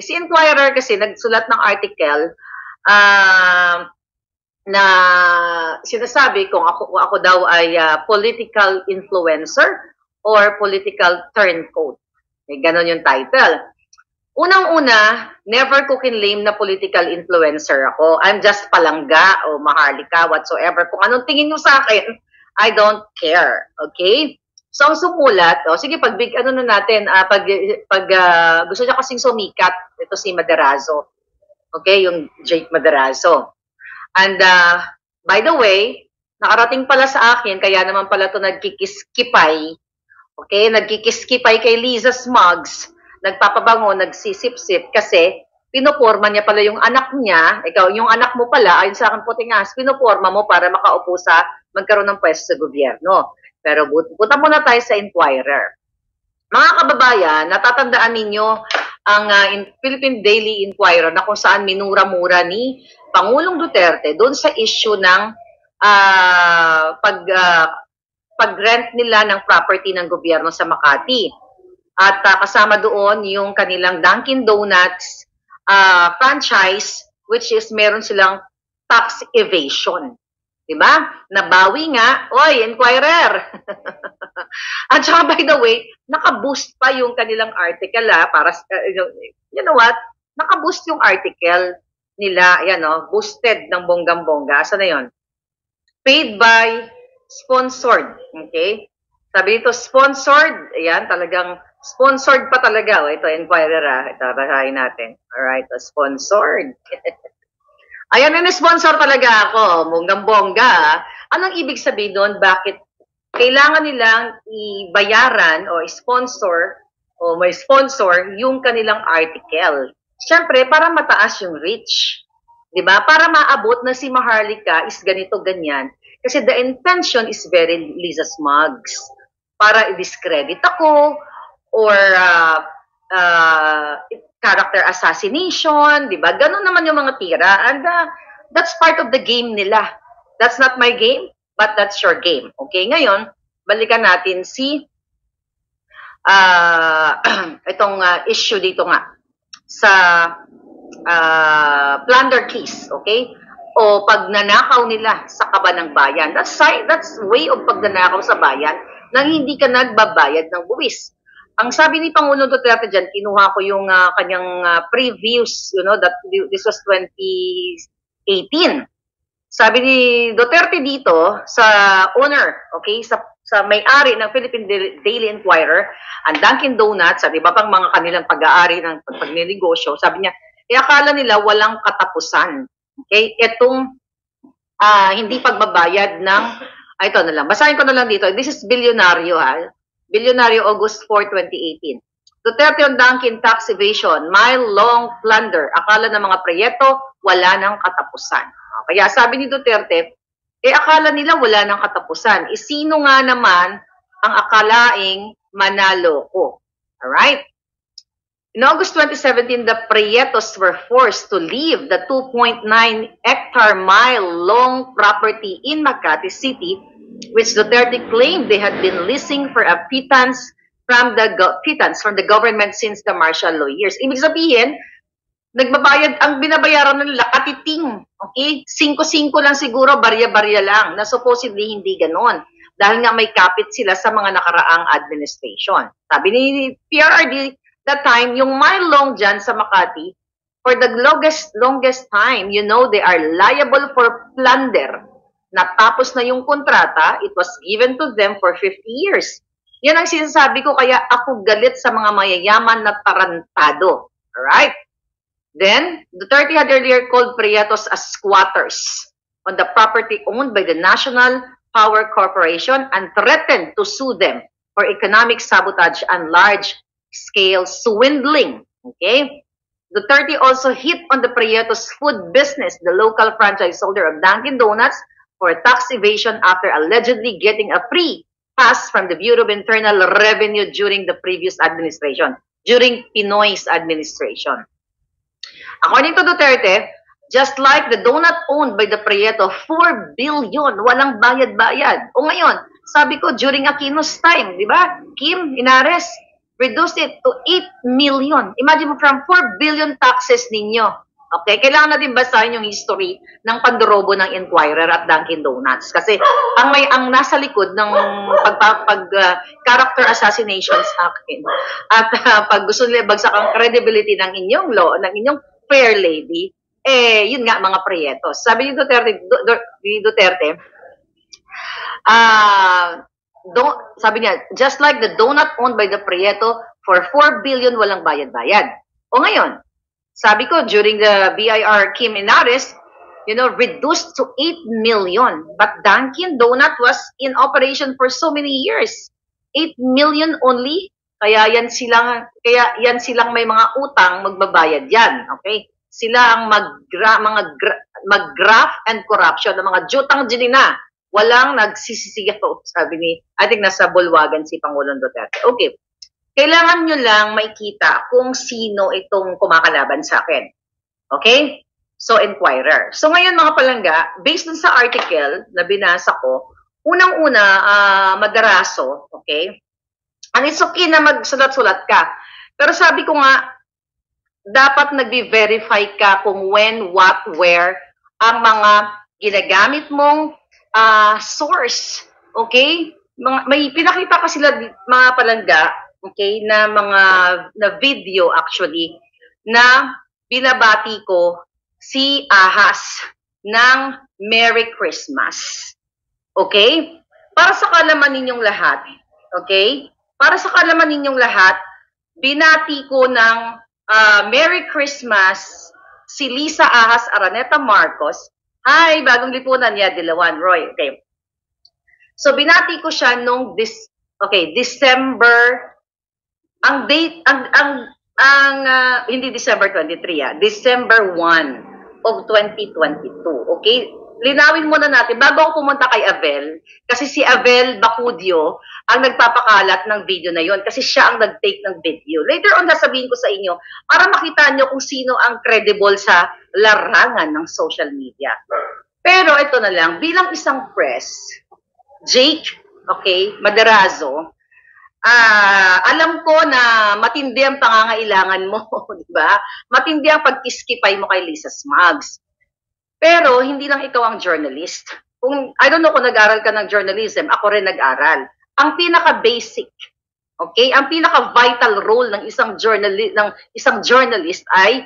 Okay, si Inquirer kasi nagsulat ng article na sinasabi kung ako daw ay political influencer or political turncoat. Ganon yung title. Unang-una, never ko kinlaim na political influencer ako. I'm just palangga o maharlika, whatsoever. Kung anong tingin nyo sa akin, I don't care. Okay? So, ang sumulat, sige, pag gusto niya kasing sumikat, ito si Maderazo. Okay, yung Jake Maderazo. And, by the way, nakarating pala sa akin, kaya naman pala ito nagkikiskipay. Okay, nagkikiskipay kay Liza Smugs, nagpapabango, nagsisip-sip, kasi pinoporma niya pala yung anak niya, yung anak mo pala, ayon sa akin puting as, pinoporma mo para makaupo sa magkaroon ng pwesto sa gobyerno. Pero punta muna tayo sa Inquirer. Mga kababayan, natatandaan ninyo ang Philippine Daily Inquirer na kung saan minura-mura ni Pangulong Duterte doon sa issue ng pag-rent nila ng property ng gobyerno sa Makati. At kasama doon yung kanilang Dunkin Donuts franchise, which is meron silang tax evasion. Diba? Nabawi nga. Oy, Inquirer! At saka, by the way, naka-boost pa yung kanilang article, para, you know what? Naka-boost yung article nila, boosted ng bonggang-bongga. Asa na yun? Paid by, sponsored. Okay? Sabi dito, sponsored. Ayan, talagang sponsored pa talaga. Ito, Inquirer, ito, basahin natin. Alright, sponsored. Ayan, sponsor talaga ako, bonggang-bongga. Anong ibig sabihin doon? Bakit kailangan nilang ibayaran o sponsor o may sponsor yung kanilang article? Siyempre, para mataas yung reach. Diba? Para maabot na si Maharlika is ganito, ganyan. Kasi the intention is very Liza Smugs. Para i-discredit ako or character assassination, di ba? Ganun naman yung mga tira. And that's part of the game nila. That's not my game, but that's your game. Okay, ngayon, balikan natin si itong issue dito nga sa plunder case, okay? O pagnanakaw nila sa kaba ng bayan. That's way of pagnanakaw sa bayan nang hindi ka nagbabayad ng buwis. Ang sabi ni Pangulong Duterte dyan, kinuha ko yung kanyang previews, that this was 2018. Sabi ni Duterte dito sa owner, okay, sa may-ari ng Philippine Daily Inquirer, ang Dunkin Donuts, at iba pang mga kanilang pag-aari ng pagninegosyo, sabi niya, akala nila walang katapusan. Okay, itong hindi pagbabayad ng, ito na lang, basahin ko na lang dito, this is Bilyonaryo, Bilyonaryo, August 4, 2018. Duterte on Dunkin tax evasion, mile-long plunder. Akala ng mga proyekto, wala nang katapusan. Kaya sabi ni Duterte, akala nila wala nang katapusan. Sino nga naman ang akalaing manalo ko? Alright? In August 2017, the Prietos were forced to leave the 2.9-hectare mile-long property in Makati City, which Duterte claimed they had been leasing for a pittance from the government since the martial law years. Ibig sabihin, ang binabayaran nila katiting. Okay? 5-5 lang siguro, barya-barya lang, na supposedly hindi ganon. Dahil nga may kapit sila sa mga nakaraang administration. Sabi ni PRRD, that time, yung mile-long dyan sa Makati, for the longest time, they are liable for plunder. Natapos na yung kontrata, it was given to them for 50 years. Yan ang sinasabi ko, kaya ako galit sa mga mayayaman na tarantado. Alright? Then, Duterte had earlier called Prietos as squatters on the property owned by the National Power Corporation and threatened to sue them for economic sabotage and large-scale swindling. Okay? Duterte also hit on the Prietos food business, the local franchise holder of Dunkin Donuts, for tax evasion after allegedly getting a free pass from the Bureau of Internal Revenue during the previous administration, during Pinoy's administration. According to Duterte, just like the donut owned by the Prieto, 4 billion, walang bayad-bayad. O ngayon, sabi ko, during Aquino's time, di ba? Kim, Inares, reduce it to 8 million. Imagine mo, from 4 billion taxes ninyo. Okay? Kailangan natin basahin yung history ng pandorobo ng Inquirer at Dunkin' Donuts. Kasi ang nasa likod ng character assassination sa akin at pag gusto nila bagsak ang credibility ng inyong law, ng inyong fair lady, yun nga, mga Prietos. Sabi ni Duterte, sabi niya, just like the donut owned by the Prieto, for 4 billion walang bayad-bayad. O ngayon, sabi ko, during the BIR Kim Inares, reduced to 8 million. But Dunkin' Donut was in operation for so many years. 8 million only. Kaya yan silang may mga utang, magbabayad yan. Okay? Sila ang mag-graft and corruption, ng mga jutang ginina. Walang nagsisisigaw, sabi ni, I think nasa bulwagan si Pangulong Duterte. Okay. Kailangan nyo lang makita kung sino itong kumakalaban sa akin. Okay? So, Inquirer. So, ngayon mga palangga, based dun sa article na binasa ko, unang-una, Madaraso, okay? And it's okay na magsulat-sulat ka. Pero sabi ko nga, dapat nagbe-verify ka kung when, what, where, ang mga ginagamit mong source. Okay? May pinakita ka sila, mga palangga, okay, na video actually, na binabati ko si Ahas ng Merry Christmas. Okay? Para sa kalaman ninyong lahat, okay? Para sa kalaman ninyong lahat, binati ko ng Merry Christmas si Lisa Ahas Araneta Marcos. Hi, bagong lipunan niya, Dilawan Roy. Okay. So, binati ko siya nung December, ang date, hindi December 23, December 1 of 2022. Okay? Linawin muna natin, bago ako pumunta kay Avel, kasi si Avel Bacudio ang nagpapakalat ng video na yon kasi siya ang nag-take ng video. Later on, sasabihin ko sa inyo, para makita nyo kung sino ang credible sa larangan ng social media. Pero ito na lang, bilang isang press, Jake, okay, Madarazo, alam ko na matindi ang pangangailangan mo, di ba? Matindi ang pagkiskipay mo kay Lisa Smugs. Pero hindi lang ikaw ang journalist. I don't know kung nag-aral ka ng journalism, ako rin nag-aral. Ang pinaka-basic, okay? Ang pinaka-vital role ng isang journalist ay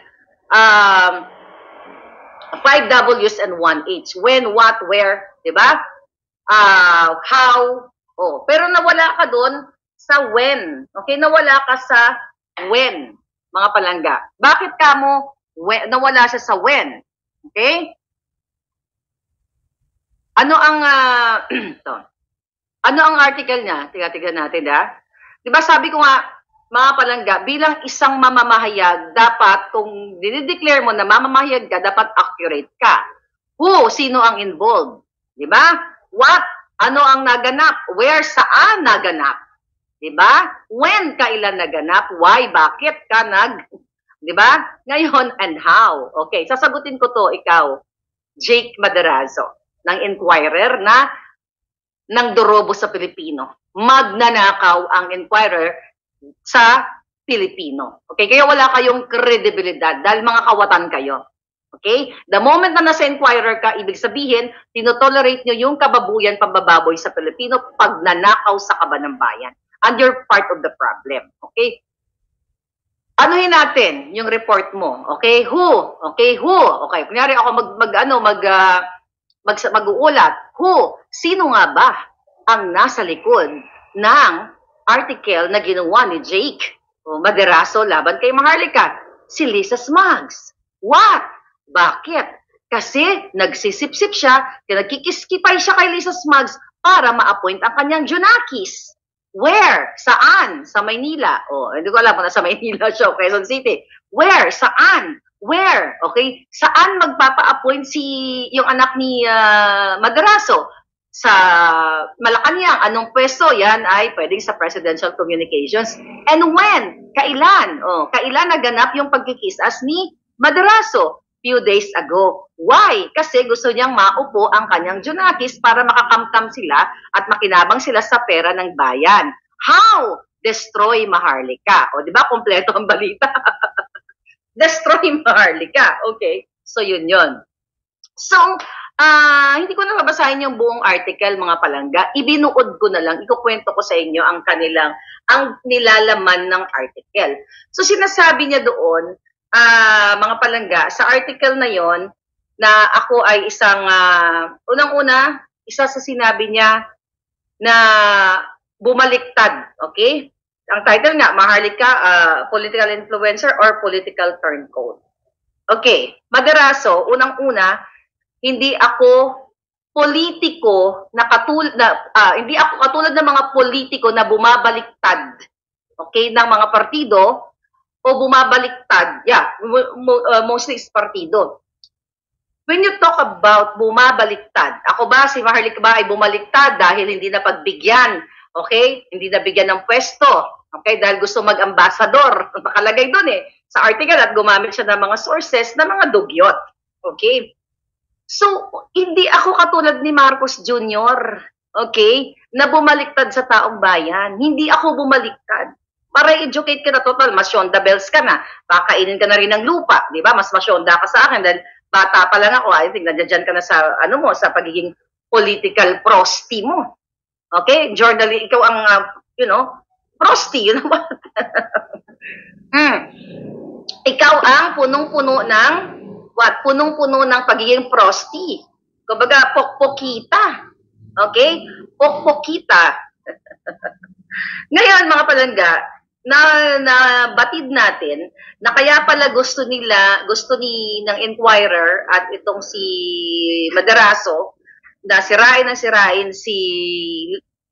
5 W's and 1 H. When, what, where, di ba? How, pero nawala ka doon sa when. Okay, nawala ka sa when, mga palangga. Bakit ka mo nawala siya sa when? Okay? Ano ang ano ang article niya? Tingnan natin, Di ba sabi ko nga, mga palangga, bilang isang mamamahayag, dapat kung dinideclare mo na mamamahayag ka, dapat accurate ka. Who? Sino ang involved? Di ba? What? Ano ang naganap? Where? Saan naganap? Diba? When, kailan naganap? Why, bakit ka diba? Ngayon, and how? Okay, sasagutin ko to, ikaw, Jake Madarazo, ng Inquirer na ng dorobo sa Pilipino. Magnanakaw ang Inquirer sa Pilipino. Okay, kaya wala kayong kredibilidad dahil mga kawatan kayo. Okay? The moment na nasa Inquirer ka, ibig sabihin, tinotolerate nyo yung kababuyan, pambababoy sa Pilipino pag nanakaw sa kaban ng bayan. And you're part of the problem. Okay? Anuhin natin yung report mo. Okay? Who? Okay? Who? Okay. Kunyari ako mag-uulat. Who? Sino nga ba ang nasa likod ng article na ginawa ni Jake Madarazo laban kay Maharlika? Si Lisa Smugs. What? Bakit? Kasi nagsisip-sip siya, nagkikiskipay siya kay Lisa Smugs para ma-appoint ang kanyang Junakis. Where? Saan? Sa Maynila. Hindi ko alam kung nasa Maynila siya, Quezon City. Where? Saan? Where? Okay? Saan magpapa-appoint yung anak ni Madarazo? Sa Malacanang. Anong pwesto? Yan ay pwedeng sa Presidential Communications. And when? Kailan? Kailan naganap yung pagkikisas ni Madarazo? Few days ago. Why? Kasi gusto niyang maupo ang kanyang Junakis para makakamkam sila at makinabang sila sa pera ng bayan. How? destroy Maharlika. O, di ba? Kompleto ang balita. Destroy Maharlika. Okay. So, yun yun. So, hindi ko na mabasahin yung buong article, mga palangga. Ibinuod ko na lang, ikukwento ko sa inyo ang nilalaman ng article. So, sinasabi niya doon, mga palangga, sa article na yon na ako ay isang, unang-una, isa sa sinabi niya na bumaliktad, okay? Ang title nga, Maharlika, political influencer or political turncoat. Okay, Maderaso, unang-una, hindi ako politiko na hindi ako katulad ng mga politiko na bumabaliktad, okay, ng mga partido o bumabaliktad, mostly is partido. When you talk about bumabaliktad, ako ba, si Maharlika ba ay bumaliktad dahil hindi na pagbigyan, okay? Hindi na bigyan ng pwesto, okay? Dahil gusto mag-ambasador, nakalagay doon sa article at gumamit siya ng mga sources na mga dugyot, okay? So, hindi ako katulad ni Marcos Jr., okay, na bumaliktad sa taong bayan. Hindi ako bumaliktad. Para educate ka na total, mas Shonda Bells ka na. Kakainin ka na rin ng lupa, di ba? Mas masyonda ka sa akin dahil bata pa lang ako. I think nandiyan ka na sa, sa pagiging political prosty mo. Okay? Journally, ikaw ang, prosty. Ikaw ang punong-puno ng punong-puno ng pagiging prosty. Kumbaga, pokpokita. Okay? Pokpokita. Ngayon, mga palangga, na batid natin na kaya pala gusto ng Inquirer at itong si Maderaso na sirain si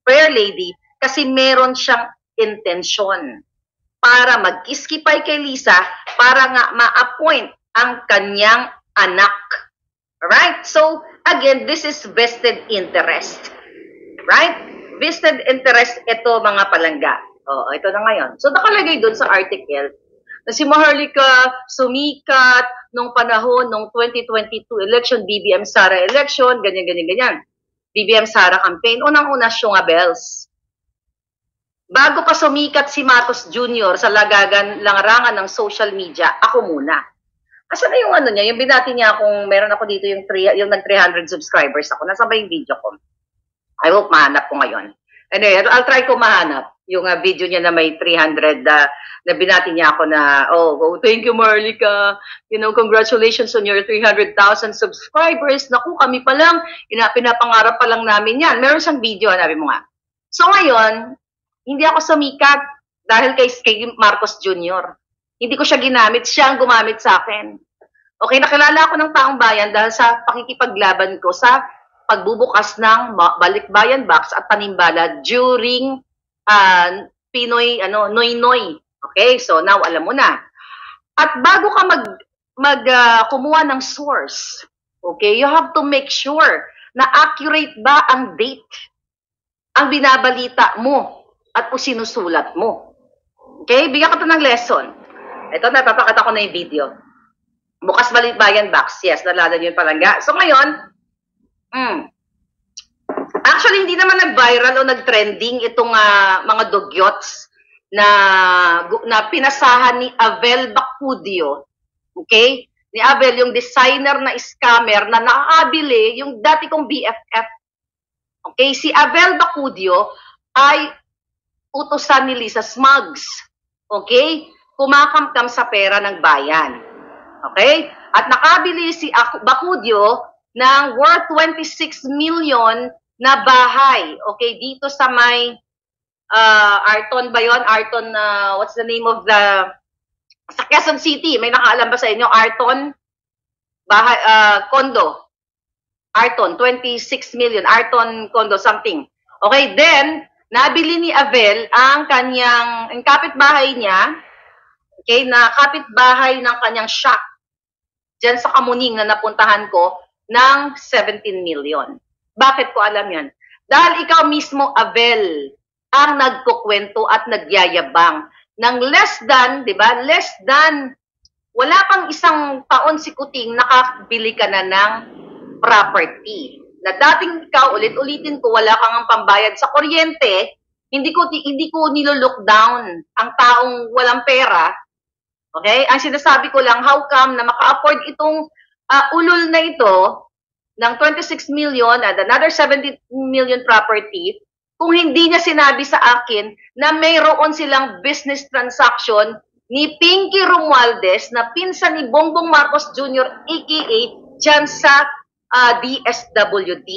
Fair Lady kasi meron siyang intensyon para mag-iskipay kay Lisa para nga ma-appoint ang kanyang anak. Right? So, again, this is vested interest. Right? Vested interest ito, mga palangga. Ito na ngayon. So, nakalagay doon sa article na si Maharlika sumikat nung panahon ng 2022 election, BBM Sara election, ganyan. BBM Sara campaign. Unang-una, Shonga Bells. Bago pa sumikat si Marcos Jr. sa larangan ng social media, ako muna. Asan na yung niya, yung binati niya kung meron ako dito yung nag-300 subscribers ako. Nasa ba yung video ko? I hope mahanap ko ngayon. Anyway, I'll try ko mahanap yung video niya na may 300 na binati niya ako na, thank you Maharlika, congratulations on your 300,000 subscribers. Naku, kami pa lang, pinapangarap pa lang namin yan. Meron siyang video, sabi mo nga. So ngayon, hindi ako sumikat dahil kay Marcos Jr. Hindi ko siya ginamit, siya ang gumamit sa akin. Okay, nakilala ako ng taong bayan dahil sa pakikipaglaban ko sa pagbubukas ng Balikbayan Box at Tanimbala during Pinoy, Noy-Noy. Okay, so now alam mo na. At bago ka kumuha ng source, okay, you have to make sure na accurate ba ang date ang binabalita mo at o sinusulat mo. Okay, bigyan ka to ng lesson. Ito, napapakita ko na yung video. Bukas Balikbayan Box. Yes, nalala nyo yung palangga. So ngayon, actually, hindi naman nag-viral o nag-trending itong mga dugyots na pinasahan ni Abel Bacudio. Okay? Ni Abel, yung designer na scammer na nakakabili yung dati kong BFF. Okay? Si Abel Bacudio ay utusan ni Lisa Smugs. Okay? Kumakamkam sa pera ng bayan. Okay? At nakabili si Bacudio ng worth 26 million na bahay. Okay? Dito sa may Arton ba yun? Arton, what's the name of sa Quezon City. May nakaalam ba sa inyo? Arton bahay, condo. Arton, 26 million. Arton condo, something. Okay? Then, nabili ni Abel ang kapitbahay niya. Okay, na kapitbahay ng kanyang shop dyan sa Kamuning na napuntahan ko ng 17 million. Bakit ko alam yan? Dahil ikaw mismo, Abel, ang nagkukwento at nagyayabang ng less than, di ba? Less than, wala pang isang taon si Kuting, nakabili ka na ng property. Na dating ikaw, ulit-ulitin ko, wala kang pambayad sa kuryente, Hindi ko nilo-look down ang taong walang pera. Okay? Ang sinasabi ko lang, how come na maka-afford itong ulol na ito ng 26 million at another 70 million property kung hindi niya sinabi sa akin na mayroon silang business transaction ni Pinky Romualdez na pinsan ni Bongbong Marcos Jr. aka dyan sa DSWD.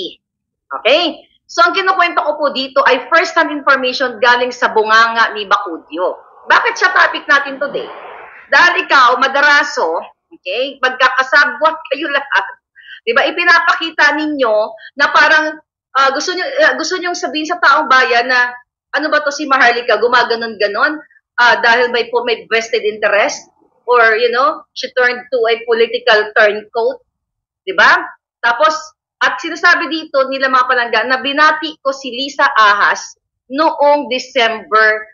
Okay? So, ang kinukwento ko po dito ay first-hand information galing sa bunganga ni Bacudyo. Bakit siya topic natin today? Dahil ikaw, madaraso, okay, magkakasabwat kayo lahat. Diba? Ipinapakita ninyo na parang gusto nyo sabihin sa taong bayan na ano ba to si Maharlika, gumaganon-ganon dahil may vested interest or, you know, she turned to a political turncoat. Diba? Tapos, at sinasabi dito nila mga palangga na binati ko si Lisa Ahas noong December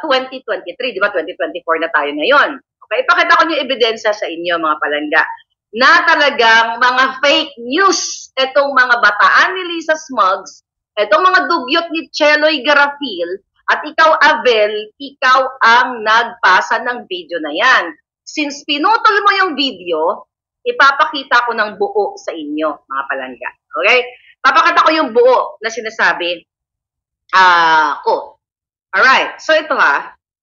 2023. Diba? 2024 na tayo ngayon. Okay? Ipakita ko yung ebidensya sa inyo mga palangga na talagang mga fake news itong mga bataan ni Lisa Smugs, itong mga dugyot ni Cheloy Garafil, at ikaw, Abel, ikaw ang nagpasa ng video na yan. Since pinutol mo yung video, ipapakita ko ng buo sa inyo, mga palangga. Okay? Papakita ko yung buo na sinasabi ko. Alright, so ito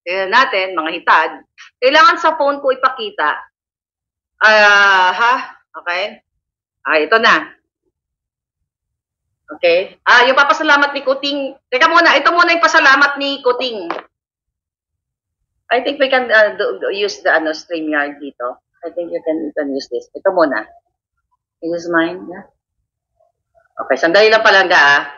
tignan natin, mga hitad. Kailangan sa phone ko ipakita. Okay? Ito na. Okay? Yung papasalamat ni Kuting. Teka muna, ito muna yung pasalamat ni Kuting. I think we can use the StreamYard dito. I think you can use this. Ito muna. Use mine. Yeah? Okay, sandali lang palangga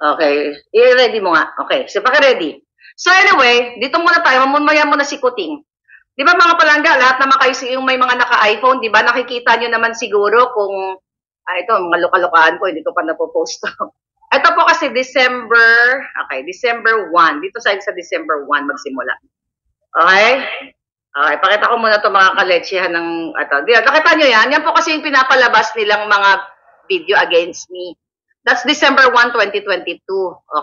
Okay, i-ready mo nga. Okay, so paki-ready. So anyway, dito muna tayo. Mamaya muna si Kuting. Di ba mga palangga, lahat naman kayo yung may mga naka-iPhone, di ba? Nakikita nyo naman siguro kung, ito, mga loka-lokaan ko, hindi ko pa napopost. Ito po kasi December 1. Dito sa December 1 magsimula. Okay? Okay, pakita ko muna ito mga kaletsyahan ng, nakita nyo yan? Yan po kasi yung pinapalabas nilang mga video against me. That's December 1, 2022.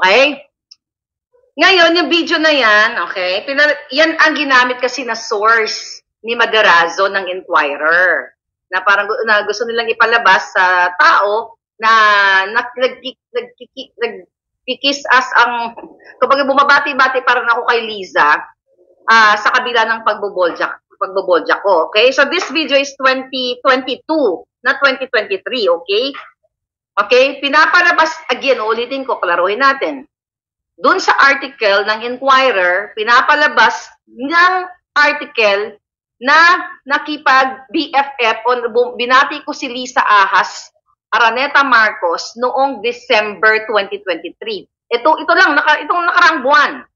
Okay? Ngayon, yung video na yan, okay, yan ang ginamit kasi na source ni Madarazo ng Inquirer. Na parang gusto nilang ipalabas sa tao na nagkikis as ang, kapag bumabati-bati parang ako kay Liza, sa kabila ng pagboboljak ko. Okay? So, this video is 2022, not 2023, okay? Okay, pinapalabas, again, ulitin ko, klaruhin natin. Doon sa article ng Inquirer, pinapalabas ng article na nakipag-BFF o binati ko si Lisa Ahas, Araneta Marcos noong December 2023. Ito lang, itong nakarang buwan.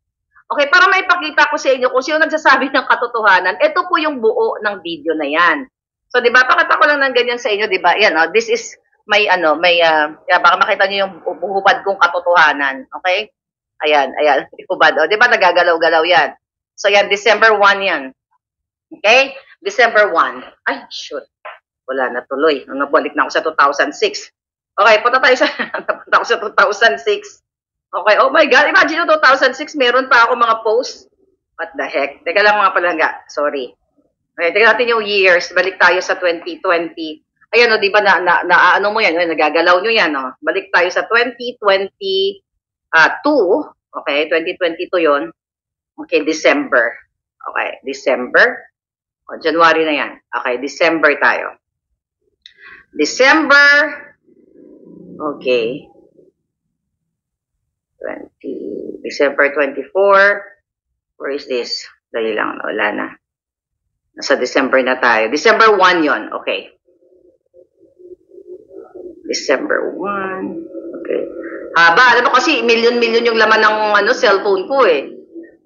Okay, para maipakita ko sa inyo kung sino nagsasabi ng katotohanan, ito po yung buo ng video na yan. So, di ba, pakita ko lang ng ganyan sa inyo, di ba? Yan, this is baka makita niyo yung hubad kong katotohanan. Okay? Ayan, hubad. O, di ba nagagalaw-galaw yan? So, yan, December 1 yan. Okay? December 1. Ay, shoot. Wala na tuloy. Nabalik na ako sa 2006. Okay, punta tayo sa 2006. Okay, oh my God. Imagine yung 2006, meron pa ako mga posts. What the heck? Teka lang mga palangga. Sorry. Okay, tingnan natin yung years. Balik tayo sa 2020. Ayan, o, di ba, ano mo yan? Nagagalaw nyo yan, o. Balik tayo sa 2022. Okay, 2022 yon. Okay, December. Okay, December. O, January na yan. Okay, December tayo. December. Okay. December 24. Where is this? Dali lang, wala na. Nasa December na tayo. December 1 yon. Okay. December 1. Okay. Haba, alam mo kasi million yung laman ng cellphone ko eh.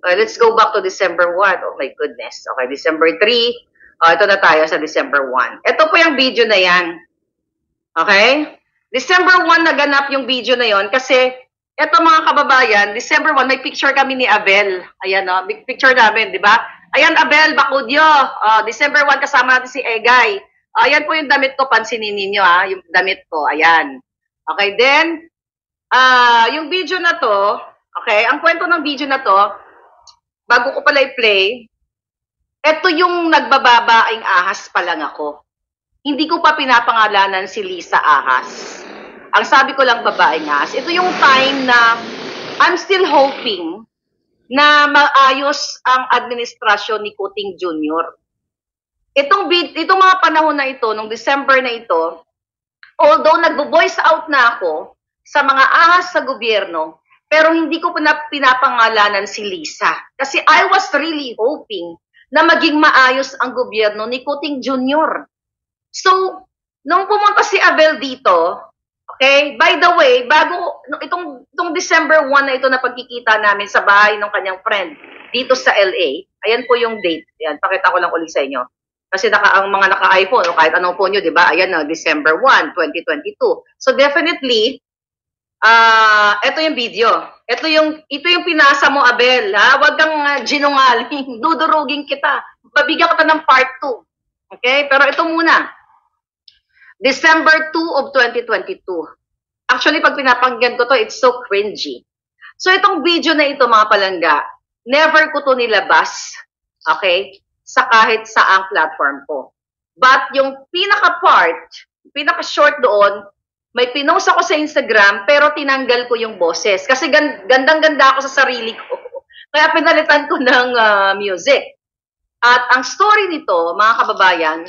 Let's go back to December 1. Oh my goodness. Okay, December 3. Ito na tayo sa December 1. Ito po yung video na yan. Okay? December 1 naganap yung video na yon kasi eto mga kababayan, December 1 may picture kami ni Abel. Ayan o, big picture namin, di ba? Ayan Abel, Bacudyo. December 1 kasama natin si Egay. Ayan po yung damit ko, pansinin ninyo yung damit ko, ayan. Okay, then, yung video na to, Okay, ang kwento ng video na to, bago ko pala i-play, eto yung nagbababaing ahas pa lang ako. Hindi ko pa pinapangalanan si Lisa Ahas. Ang sabi ko lang babaeng ahas. Ito yung time na I'm still hoping na maayos ang administrasyon ni Kuting Jr. Itong mga panahon na ito, nung December na ito, although nagbo-voice out na ako sa mga ahas sa gobyerno, pero hindi ko pinapangalanan si Lisa. Kasi I was really hoping na maging maayos ang gobyerno ni Kuting Jr. So, nung pumunta si Abel dito, okay, by the way, bago itong December 1 na ito na pagkikita namin sa bahay ng kanyang friend dito sa LA, ayan po yung date. Ayan, pakita ko lang ulit sa inyo. Kasi ang mga naka-iPhone, o kahit anong phone nyo, di ba? Ayan na, December 1, 2022. So definitely, ito yung video. Ito yung pinasa mo, Abel. Ha? Huwag kang ginungaling. Dudurugin kita. Babigyan kita ng part 2. Okay? Pero ito muna. December 2 of 2022. Actually, pag pinapakinggan ko to, it's so cringy. So itong video na ito, mga palangga, never ko to nilabas. Okay? Sa kahit saang platform ko. But yung pinaka-part, pinaka-short doon, may pinost ako sa Instagram, pero tinanggal ko yung boses. Kasi gandang-ganda ako sa sarili ko. Kaya pinalitan ko ng music. At ang story nito, mga kababayan,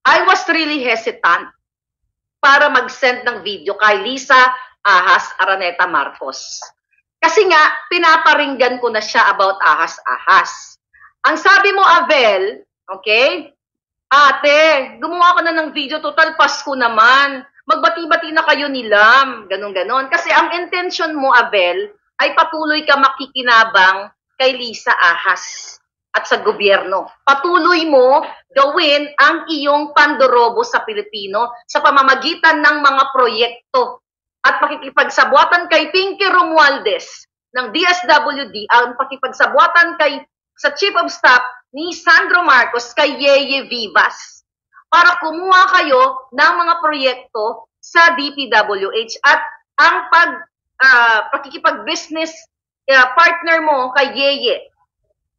I was really hesitant para mag-send ng video kay Lisa Ahas Araneta Marcos. Kasi nga, pinaparinggan ko na siya about ahas-ahas. Ang sabi mo, Abel, okay, ate, gumawa ka na ng video, total Pasko naman. Magbati-bati na kayo ni Lam, ganun-ganon. Kasi ang intention mo, Abel, ay patuloy ka makikinabang kay Lisa Ahas at sa gobyerno. Patuloy mo gawin ang iyong pandorobo sa Pilipino sa pamamagitan ng mga proyekto at pakikipagsabuatan kay Pinky Romualdez ng DSWD, ang pakipagsabuatan sa Chief of Staff ni Sandro Marcos kay Yeye Vivas para kumuha kayo ng mga proyekto sa DPWH at ang pakikipag-business partner mo kay Yeye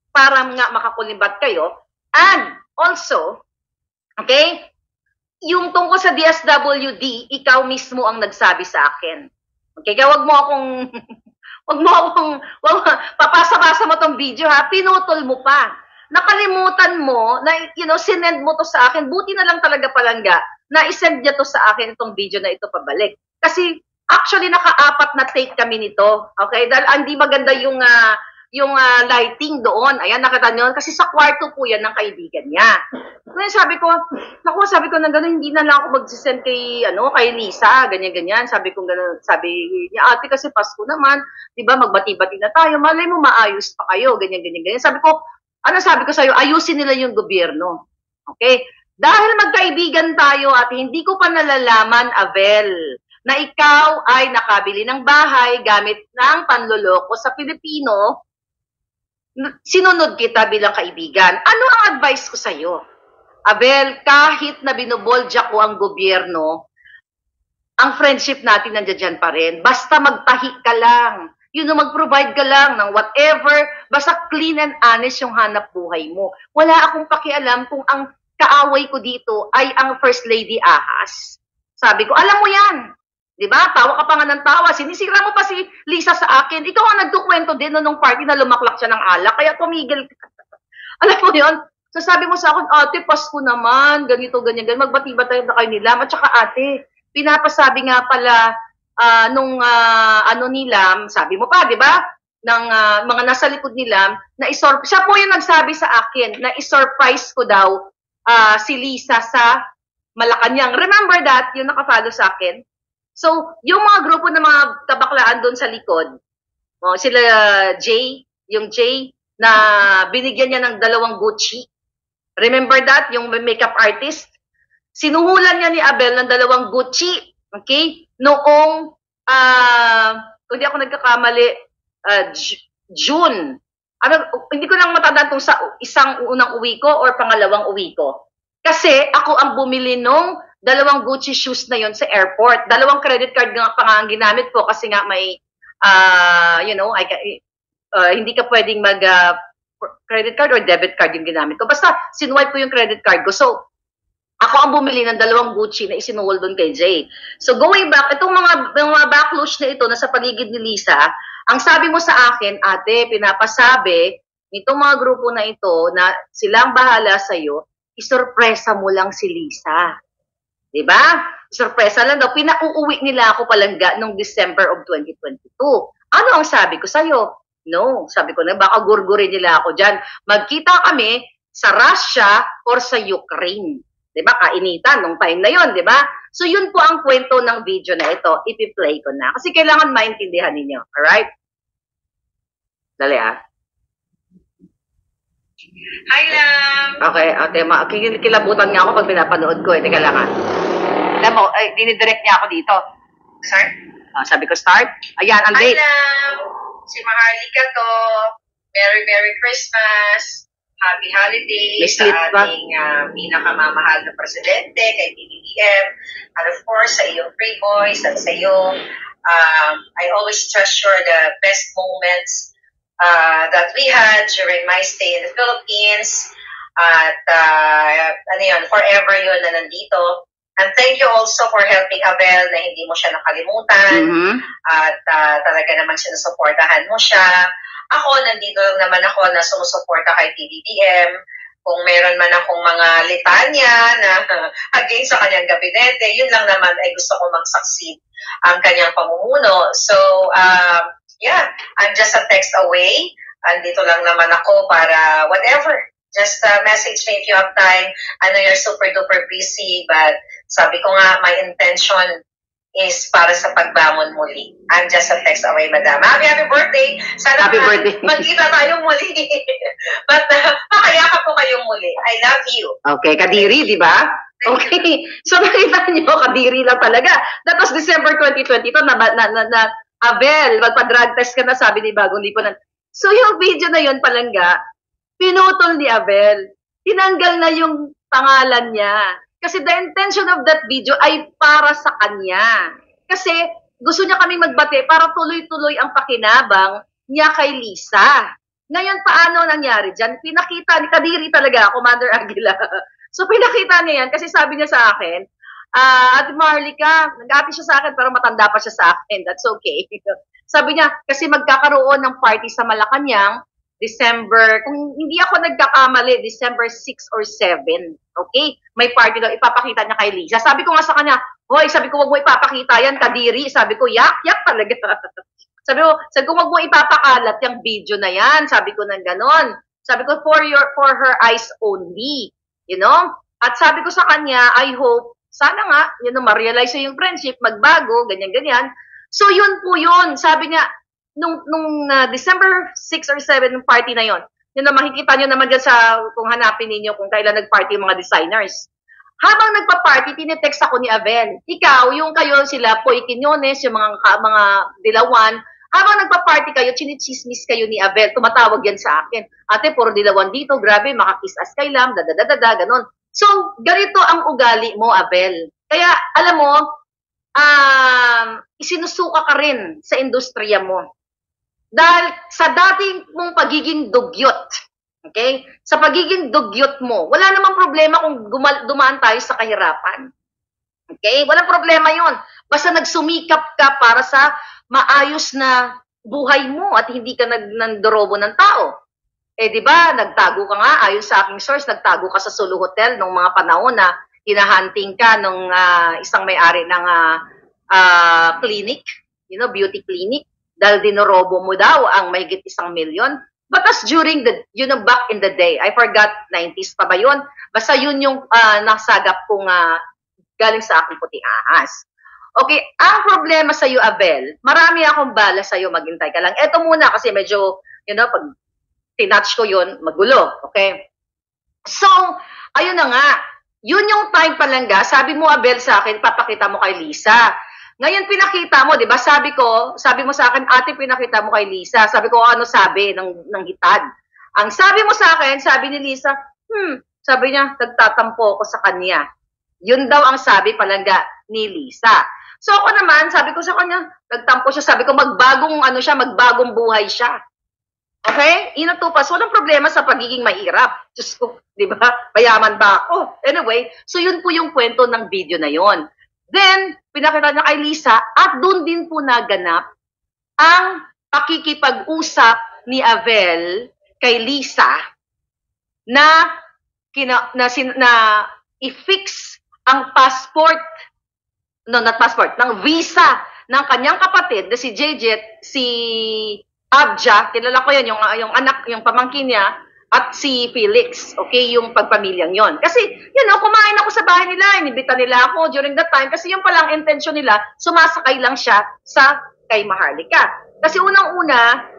para nga makakulimbat kayo. And also, okay, yung tungkol sa DSWD, ikaw mismo ang nagsabi sa akin. Okay, kaya wag mo akong papasa-pasa mo tong video ha, pinutol mo pa. Nakalimutan mo na, sinend mo to sa akin. Buti na lang talaga palangga na isend niya to sa akin itong video na ito pabalik. Kasi actually naka-4 na take kami nito. Okay? Dahil hindi maganda yung lighting doon. Ayan, nakita nyo. Kasi sa kwarto po yan ng kaibigan niya. Ngayon sabi ko na gano'n, hindi na lang ako mag-send kay Lisa, ganyan-ganyan. Sabi niya, ate kasi Pasko naman, di ba, magbati-bati na tayo, malay mo maayos pa kayo, ganyan-ganyan. Sabi ko sa'yo, ayusin nila yung gobyerno. Okay? Dahil magkaibigan tayo at hindi ko pa nalalaman, Abel, na ikaw ay nakabili ng bahay gamit ng panloloko sa Pilipino, sinunod kita bilang kaibigan. Ano ang advice ko sa'yo? Abel, kahit na binubolja ko ang gobyerno, ang friendship natin nandiyan pa rin. Basta magtahi ka lang. Mag-provide ka lang ng whatever, basta clean and honest yung hanap buhay mo. Wala akong pakialam kung ang kaaway ko dito ay ang First Lady Ahas. Sabi ko, alam mo yan. Diba? Tawa ka pa nga ng tawa. Sinisira mo pa si Lisa sa akin. Ikaw ang nagkukwento din nung party na lumaklak siya ng alak. Kaya tumigil ka. Alam mo yun? So sabi mo sa akin, ate, Pasko naman. Ganito, ganyan, ganyan. Magbati-batay na kayo ni Lam. At saka ate, pinapasabi nga pala ni Lam, sabi mo pa, di ba? Ng mga nasa likod ni Lam, siya po yung nagsabi sa akin na isurprise ko daw si Lisa sa Malacanang. Remember that? Yung nakafollow sa akin. So, yung mga grupo ng mga kabaklaan doon sa likod, sila yung Jay, na binigyan niya ng 2 Gucci. Remember that? Yung makeup artist? Sinuhulan niya ni Abel ng 2 Gucci. Okay? Noong, kung di ako nagkakamali, June. Hindi ko lang matandaan kung sa isang unang uwi ko or pangalawang uwi ko. Kasi ako ang bumili nung 2 Gucci shoes na yon sa airport. 2 credit card nga pa nga ang ginamit ko kasi nga may you know, hindi ka pwedeng mag credit card or debit card yung ginamit ko. Basta, sinwipe ko yung credit card ko. So, ako ang bumili ng 2 Gucci na isinuwal doon kay Jay. So, going back, itong mga backlush na ito na sa paligid ni Lisa, ang sabi mo sa akin, ate, pinapasabi nitong mga grupo na ito na silang bahala sa'yo, isorpresa mo lang si Lisa. Diba? Sorpresa lang daw. Pinauuwi nila ako palangga noong December of 2022. Ano ang sabi ko sa'yo? No. Sabi ko na, baka gurgurin nila ako dyan. Magkita kami sa Russia or sa Ukraine. Diba? Kainitan nung time na yon, diba? So, yun po ang kwento ng video na ito. Ipi-play ko na. Kasi kailangan maintindihan ninyo. Alright? Dali Hi, Lam! Okay, kilabutan nga ako pag pinapanood ko. Teka lang Alam mo, dinidirect niya ako dito. Start? Sabi ko, start. Ayan, ang Hi, date. Lam! Si Maharlika to. Merry Christmas! Happy holidays sa ating pinakamamahal na presidente, kay PBBM, and of course, sa iyong Free Boys, at sa iyong, I always treasure the best moments that we had during my stay in the Philippines, at forever yun na nandito. And thank you also for helping Abel na hindi mo siya nakalimutan, at talaga naman sinusuportahan mo siya. Ako, nandito naman ako na sumusuporta kay PBBM. Kung meron man akong mga litanya na against sa kanyang gabinete, yun lang naman ay gusto ko mag-succeed ang kanyang pamumuno. So, yeah, I'm just a text away. Andito lang naman ako para whatever. Just message me if you have time. I know you're super duper busy, but sabi ko nga, my intention is para sa pagbangon muli. I'm just a text away, madam. Happy birthday! Sana Happy birthday. magkita tayong muli. But makayakap ko kayong muli. I love you. Okay, Kadiri, di ba? Okay. So nakita niyo, Kadiri lang talaga. That was December 2022 na Abel, magpa-drug test ka na, sabi ni Bagong Lipunan. So yung video na yun, palangga, pinutol ni Abel. Tinanggal na yung pangalan niya. Kasi the intention of that video ay para sa kanya. Kasi gusto niya kaming magbate para tuloy-tuloy ang pakinabang niya kay Lisa. Ngayon, paano nangyari dyan? Pinakita ni Kadiri talaga, Commander Aguila. So, pinakita niya yan kasi sabi niya sa akin, Ate Marlica, nag-ati siya sa akin pero matanda pa siya sa akin. That's okay. Sabi niya, kasi magkakaroon ng party sa Malacanang, December, kung hindi ako nagkakamali, December 6 or 7. Okay? May party daw, ipapakita niya kay Lisa. Sabi ko nga sa kanya, hoy, sabi ko, wag mo ipapakita yan, Kadiri. Sabi ko, yak talaga. sabi ko, wag mo ipapakalat yung video na yan. Sabi ko nang ganon. Sabi ko, for her eyes only. You know? At sabi ko sa kanya, I hope, sana nga, ma-realize yung friendship, magbago, ganyan-ganyan. So, yun po yun. Sabi niya, nung December 6 or 7 ng party na yon, yun na makikita nyo naman dyan sa, kung hanapin ninyo kung kailan nag-party yung mga designers. Habang nagpa-party, tinetext ako ni Abel. Ikaw, yung kayo, sila Poy Quinones, yung mga dilawan, habang nagpa-party kayo, chinichismis kayo ni Abel, tumatawag yan sa akin. Ate, puro dilawan dito, grabe, makakiss as kay Lam, ganon. So, ganito ang ugali mo, Abel. Kaya, alam mo, isinusuka ka rin sa industriya mo. Dahil sa dating mong pagiging dugyot, okay? Sa pagiging dugyot mo, wala namang problema kung dumaan tayo sa kahirapan. Okay? Walang problema yon. Basta nagsumikap ka para sa maayos na buhay mo at hindi ka nandorobo ng tao. Di ba, nagtago ka nga, ayon sa aking source, nagtago ka sa Sulu Hotel nung mga panahon na hinahunting ka nung isang may-ari ng clinic, beauty clinic. Dahil dinorobo mo daw ang mahigit 1 milyon. But as during back in the day, I forgot, 90s pa ba yun? Basta yun yung nasagap kong galing sa aking puting ahas. Okay, ang problema sa iyo, Abel, marami akong bala sa iyo, maghintay ka lang. Eto muna kasi medyo, pag tinatch ko yun, magulo. Okay? So, ayun na nga. Yun yung time palangga. Sabi mo, Abel, sa akin, papakita mo kay Lisa. Ngayon, pinakita mo, di ba? Sabi mo sa akin, ate, pinakita mo kay Lisa. Sabi ko, ano sabi ng hitad? Ang sabi mo sa akin, sabi ni Lisa, sabi niya, nagtatampo ko sa kanya. Yun daw ang sabi palangga ni Lisa. So ako naman, sabi ko sa kanya, nagtampo siya, sabi ko magbagong magbagong buhay siya. Okay? Inatupas. Walang problema sa pagiging mahirap. Diyos ko, di ba? Mayaman ba ako? Anyway, so yun po yung kwento ng video na yon. Then, pinakita niya kay Lisa at doon din po naganap ang pakikipag-usap ni Abel kay Lisa na i-fix ang passport, not passport, ng visa ng kanyang kapatid na si JJ, si Abja, kilala ko yan, yung anak, yung pamangkin niya, at si Felix, okay, yung pagpamilyang yon. Kasi, kumain ako sa bahay nila, inibita nila ako during that time, kasi yung palang intention nila, sumasakay lang siya sa kay Maharlika. Kasi unang-una,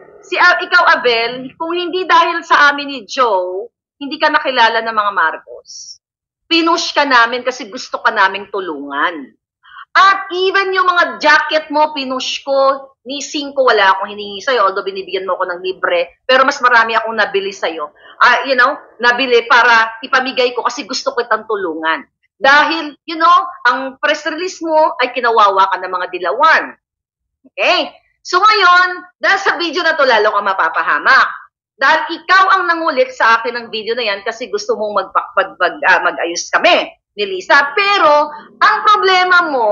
ikaw, Abel, kung hindi dahil sa amin ni Joe, hindi ka nakilala ng mga Marcos. Pinush ka namin kasi gusto ka naming tulungan. At even yung mga jacket mo, pinush ko, ni Cinco wala akong hiningi sa'yo, although binibigyan mo ako ng libre, pero mas marami akong nabili sa'yo. Nabili para ipamigay ko kasi gusto ko itang tulungan. Dahil, ang press release mo ay kinawawa ka ng mga dilawan. Okay? So ngayon, dahil sa video na to, lalo ka mapapahamak. Dahil ikaw ang nangulit sa akin ng video na yan kasi gusto mong mag-ayos kami ni Lisa. Pero, ang problema mo,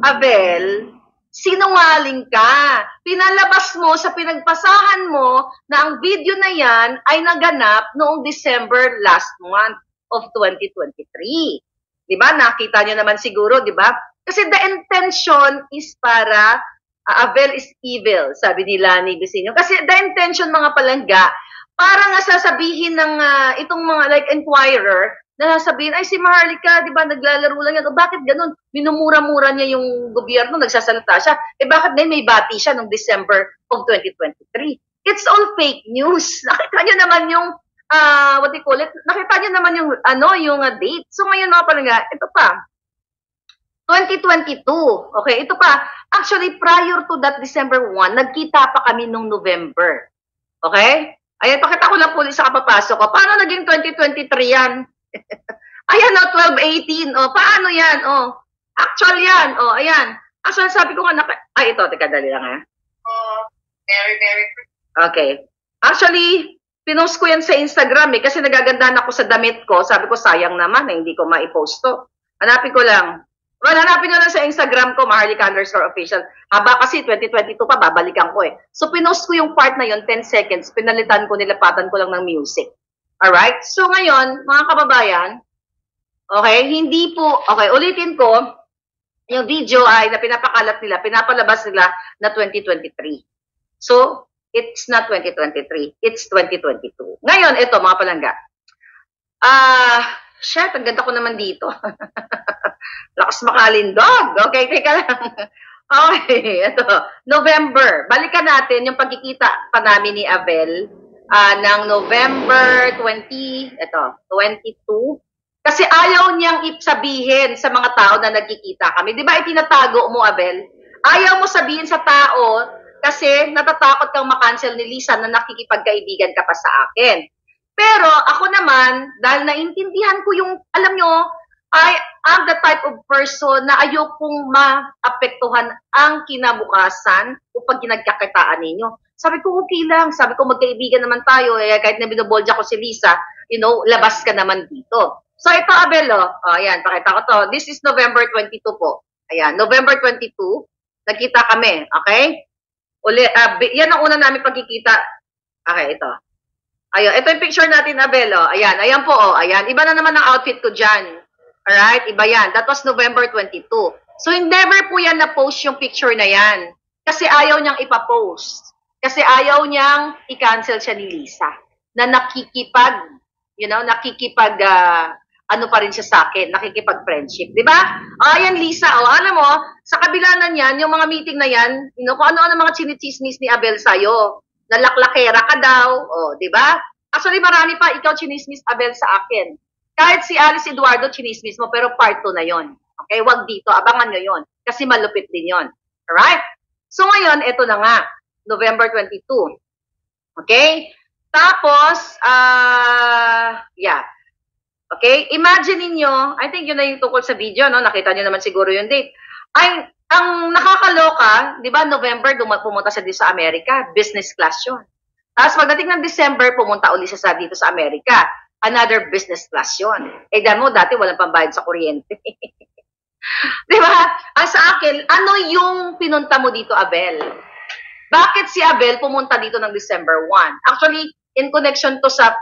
Abel, sinungaling ka. Pinalabas mo sa pinagpasahan mo na ang video na yan ay naganap noong December last month of 2023. Diba? Nakita niyo naman siguro, diba? Kasi the intention is para Abel is evil, sabi nila ni Vicino. Kasi the intention, mga palangga, para nga sasabihin ng itong mga like inquirer, na sasabihin, ay si Maharlika, di ba, naglalaro lang yan. O bakit ganun? Minumura-mura niya yung gobyerno, nagsasalita siya. Bakit ngayon may bati siya noong December of 2023? It's all fake news. Nakita niyo naman yung, what do you call it? Nakita niyo naman yung, yung date. So ngayon, mga palangga, ito pa. 2022. Okay, ito pa. Actually, prior to that December 1, nagkita pa kami nung November. Okay? Ayan, pakita ko lang po sa kapapasok ko. Paano naging 2023 yan? Ayan, 12-18. Paano yan? Actual yan. Ayan. Actually, sabi ko nga, ito, teka, dali lang ha. Very, very. Okay. Actually, pinost ko yan sa Instagram kasi nagagandahan ako sa damit ko. Sabi ko, sayang naman na hindi ko maipost to. Hanapin ko lang. Well, hanapin nyo lang sa Instagram ko, Maharlika_official. Haba kasi 2022 pa, babalikan ko eh. So, pinost ko yung part na yun, 10 seconds. Pinalitan ko, nilapatan ko lang ng music. Alright? So, ngayon, mga kababayan, okay, hindi po, okay, ulitin ko, yung video ay na pinapakalat nila, pinapalabas nila na 2023. So, it's not 2023. It's 2022. Ngayon, ito, mga palangga. Shit, ang ganda ko naman dito. Lakas makalindog. Okay, teka lang. Okay, ito. November. Balikan natin yung pagkikita pa namin ni Abel ng November 22. Kasi ayaw niyang sabihin sa mga tao na nagkikita kami. Di ba itinatago mo, Abel? Ayaw mo sabihin sa tao kasi natatakot kang makancel ni Lisa na nakikipagkaibigan ka pa sa akin. Pero ako naman, dahil naintindihan ko yung, alam nyo, I'm the type of person na ayokong maapektuhan ang kinabukasan o pag ginagkakitaan ninyo. Sabi ko, okay lang. Sabi ko, magkaibigan naman tayo. Kahit na binobolja ko si Lisa, labas ka naman dito. So ito, Abel, ayan, pakita ko to. This is November 22 po. Ayan, November 22, nagkita kami, okay? Yan ang una namin pagkikita. Okay, ito. Ayun, ito yung picture natin, Abel, Ayan, ayan po, ayan. Iba na naman ang outfit ko dyan. Alright, iba yan. That was November 22. So, never po yan na-post yung picture na yan. Kasi ayaw niyang ipapost. Kasi ayaw niyang i-cancel siya ni Lisa. Na ano pa rin siya sa akin, nakikipag-friendship. Diba? Ayan, Lisa, alam mo, sa kabila na yan, yung mga meeting na yan, kung ano-ano mga chinichismis ni Abel sa'yo. Nalaklakera ka daw, diba? Actually, marami pa ikaw chinismis, Abel, sa akin. Kahit si Alice Eduardo, chinismis mo, pero part 2 na yon. Okay, wag dito, abangan nyo yon. Kasi malupit din yon. Alright? So ngayon, ito na nga, November 22. Okay? Tapos, yeah. Okay? Imagine niyo, I think yun na yung tungkol sa video, no? Nakita nyo naman siguro yung date. Ay, Ang nakakaloka, di ba, November, pumunta siya dito sa Amerika, business class yun. Tapos pagdating ng December, pumunta uli siya dito sa Amerika, another business class yun. Eh, dahil mo, dati walang pambayad sa kuryente. Di ba? Sa akin, ano yung pinunta mo dito, Abel? Bakit si Abel pumunta dito ng December 1? Actually, in connection to sa,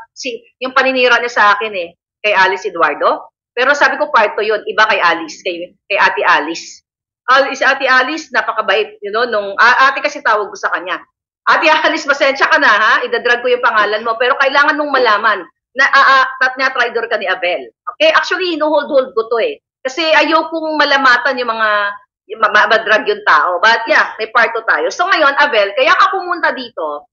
yung paninira niya sa akin kay Alice Eduardo. Pero sabi ko, part to yun, iba kay Alice, kay Ate Alice. Si Ate Alice, napakabait, nung, ate kasi tawag ko sa kanya. Ate Alice, pasensya ka na, ha? Idadrag ko yung pangalan mo, pero kailangan nung malaman na traitor ka ni Abel. Okay? Actually, hinuhold-hold ko to Kasi ayokong malamatan yung mga madrag yung tao. But yeah, may part to tayo. So ngayon, Abel, kaya ka pumunta dito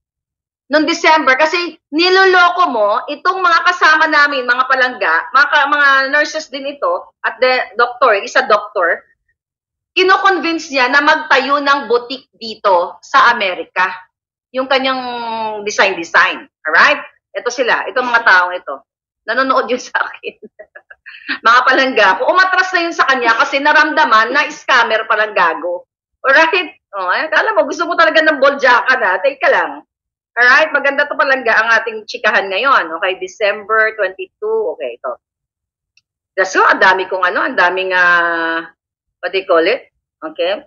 noong December kasi niloloko mo itong mga kasama namin, mga palangga, mga nurses din ito, at the doctor, isa doctor, kino-convince niya na magtayo ng boutique dito sa Amerika. Yung kanyang design. Alright? Ito sila. Ito mga taong ito. Nanonood yun sa akin. Mga palangga. Umatras na yun sa kanya kasi naramdaman na scammer palang gago. Alright? Kala mo, gusto mo talaga ng boljaka na. Take ka lang. Alright? Maganda to palangga ang ating chikahan ngayon. Okay? December 22. Okay, ito. So, ang dami kong ang daming, what do you call it? Okay?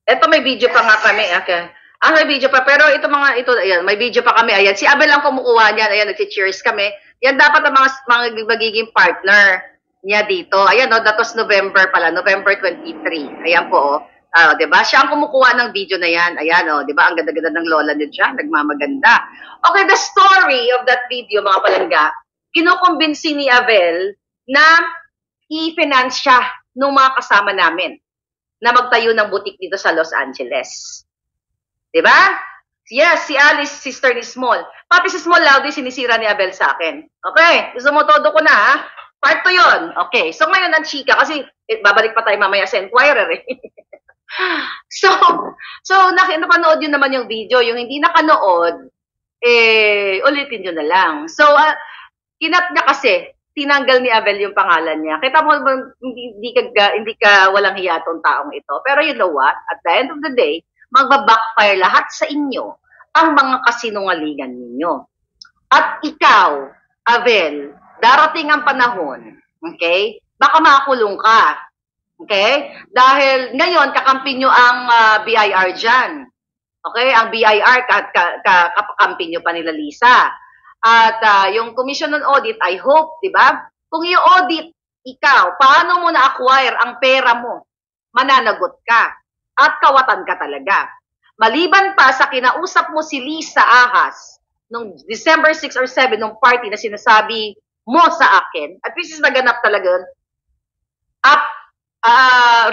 Ito may video pa nga kami. Okay. May video pa. Pero ito ayan, may video pa kami. Ayan, si Abel ang kumukuha niyan. Ayan, nagsi-cheers kami. Yan dapat ang mga magiging partner niya dito. Ayan, that was November pala. November 23. Ayan po, diba? Siya ang kumukuha ng video na yan. Ayan, diba? Ang ganda-ganda ng lola niya dyan. Nagmamaganda. Okay, the story of that video, mga palangga, kinukumbinsi ni Abel na i-finance siya ng mga kasama namin na magtayo ng butik dito sa Los Angeles. Diba? Yes, si Alice, sister ni Small. Pati si Small Laudy, sinisira ni Abel sa akin. Okay, gusto mo todo ko na, ha? Part to yun. Okay, so ngayon ang chika, kasi babalik pa tayo mamaya sa Enquirer So napanood yun naman yung video. Yung hindi nakanood, ulitin nyo na lang. So, kinat niya kasi, tinanggal ni Abel yung pangalan niya. Kita mo, hindi ka walang hiya tong taong ito. Pero you know what? At the end of the day, magbabackfire lahat sa inyo ang mga kasinungalingan ninyo. At ikaw, Abel, darating ang panahon, okay? Baka makulong ka. Okay? Dahil ngayon, kakampi nyo ang BIR dyan. Okay? Ang BIR, kakampi nyo pa nila Lisa. At yung Commission on Audit, I hope, di ba? Kung i-audit ikaw, paano mo na-acquire ang pera mo? Mananagot ka. At kawatan ka talaga. Maliban pa sa kinausap mo si Lisa Ahas nung December 6 or 7 nung party na sinasabi mo sa akin, at which is naganap talaga,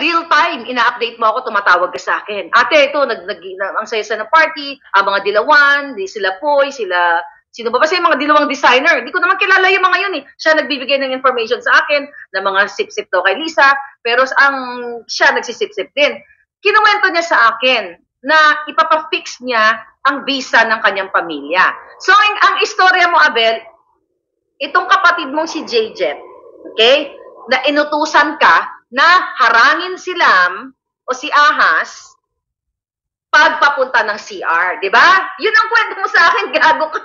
real time, ina-update mo ako, tumatawag ka sa akin. Ate, ito, ang saya-saya ng party, ang mga dilawan, sila Poy, sino ba yung mga dilawang designer? Hindi ko naman kilala yung mga yun Siya nagbibigay ng information sa akin, na mga sip-sip daw kay Lisa, pero siya nagsisip-sip din. Kinuwento niya sa akin na ipapafix niya ang visa ng kanyang pamilya. So, ang istorya mo, Abel, itong kapatid mong si JJ, okay, na inutusan ka na harangin si Lam o si Ahas pagpapunta ng CR, di ba? Yun ang kwento mo sa akin, gago ka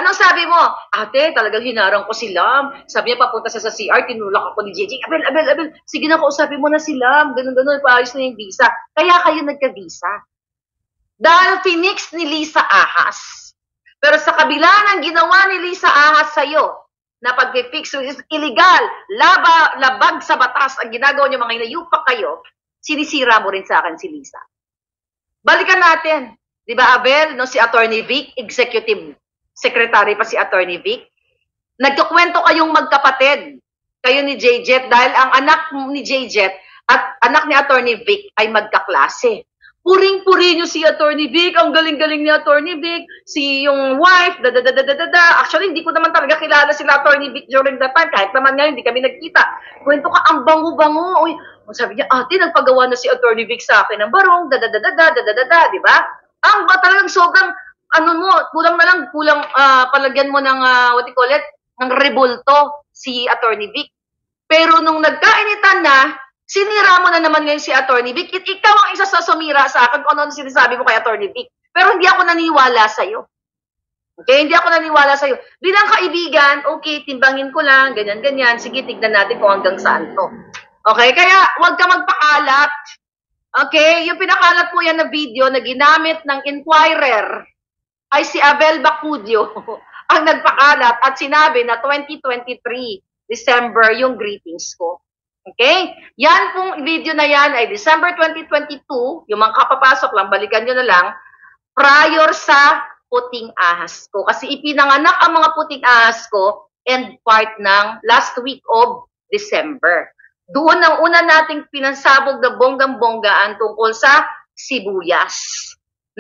Anong sabi mo? Ate, talagang hinarang ko si Lam. Sabi niya, papunta siya sa CR, tinulak ako ni JJ. Abel, sige na, kausapin mo na si Lam. Ganun, paayos na yung visa. Kaya kayo nagka-visa. Dahil finix ni Lisa Ahas. Pero sa kabila ng ginawa ni Lisa Ahas sa'yo, na pag-fix, which is illegal, labag sa batas, ang ginagawa niyo mga inayupak kayo, sinisira mo rin sa akin si Lisa. Balikan natin. Di ba, Abel, no, si Attorney Vic, Executive Secretary pa si Attorney Vic, nagkukwento kayong magkapatid, kayo ni JJ, dahil ang anak ni JJ at anak ni Attorney Vic ay magkaklase. Puring-puri nyo si Attorney Vic, ang galing-galing ni Attorney Vic, si yung wife, Actually, hindi ko naman talaga kilala sila Attorney Vic during that time, kahit naman nga hindi kami nagkita. Kwento ka, ang bango-bango. Uy, sabi niya, ate, nagpagawa na si Attorney Vic sa akin ng barong, di ba? Ang talagang sobrang, kulang palagyan mo ng, what you call it, ng rebulto si Attorney Vic. Pero nung nagkainitan na, Sinira mo na naman ngayon si Attorney Vic. Ikaw ang isa sa sumira sa akin kung ano sinasabi mo kay Attorney Vic. Pero hindi ako naniwala sa'yo. Okay, hindi ako naniwala sa'yo. Bilang kaibigan, okay, timbangin ko lang, ganyan-ganyan. Sige, tignan natin kung hanggang saan to. Okay, kaya huwag ka magpakalat. Okay, yung pinakalat po yan na video na ginamit ng Inquirer ay si Abel Bacudio ang nagpakalat at sinabi na 2023, December, yung greetings ko. Okay? Yan pong video na yan ay December 2022, yung mga kapapasok lang, balikan nyo na lang, prior sa puting ahas ko. Kasi ipinanganak ang mga puting ahas ko and part ng last week of December. Doon ang una nating pinansabog na bonggang-bonggaan tungkol sa sibuyas.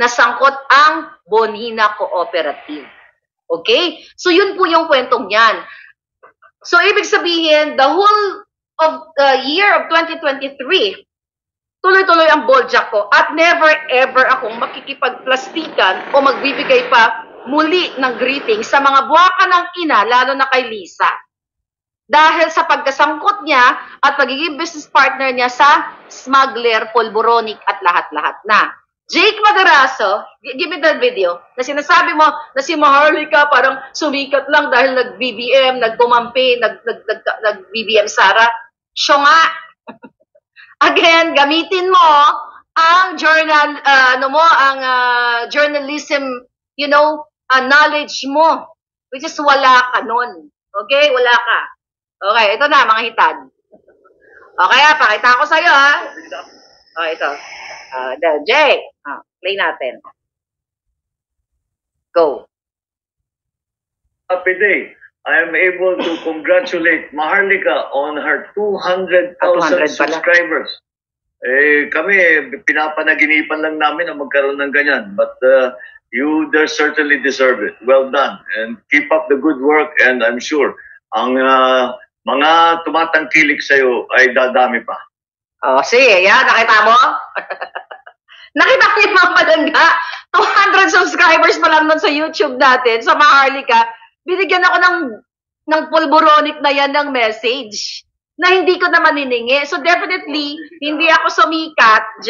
Nasangkot ang Bonina Cooperative. Okay? So yun po yung kwentong yan. So ibig sabihin, the whole of the year of 2023, tuloy-tuloy ang boljak ko at never ever akong makikipagplastikan o magbibigay pa muli ng greeting sa mga buwaka ng ina, lalo na kay Lisa. Dahil sa pagkasangkot niya at pagiging business partner niya sa smuggler, polboronic at lahat-lahat na. Jake Madaraso, give me that video, na sinasabi mo na si Maharlika parang sumikat lang dahil nag-BBM, nagkumampi, nag-BBM Sara. Siya nga. Again, gamitin mo ang journal, journalism, knowledge mo, which is wala ka nun. Okay? Wala ka. Okay, ito na, mga hitad. Okay, pakita ko sa'yo, ha? Okay, ito. Jay, play natin. Go. Happy day. I am able to congratulate Maharlika on her 200,000 subscribers. Kami, pinapanaginipan lang namin na magkaroon ng ganyan. But you certainly deserve it. Well done. And keep up the good work. And I'm sure ang mga tumatangkilik sa'yo ay dadami pa. Oh, sige. Yan, nakita mo? Nakita ko yung mga palangga. 200 subscribers pa lang nun sa YouTube natin, sa Maharlika. Binigyan ako ng polboronic na yan ng message na hindi ko naman hiningi. So definitely, hindi ako sumikat,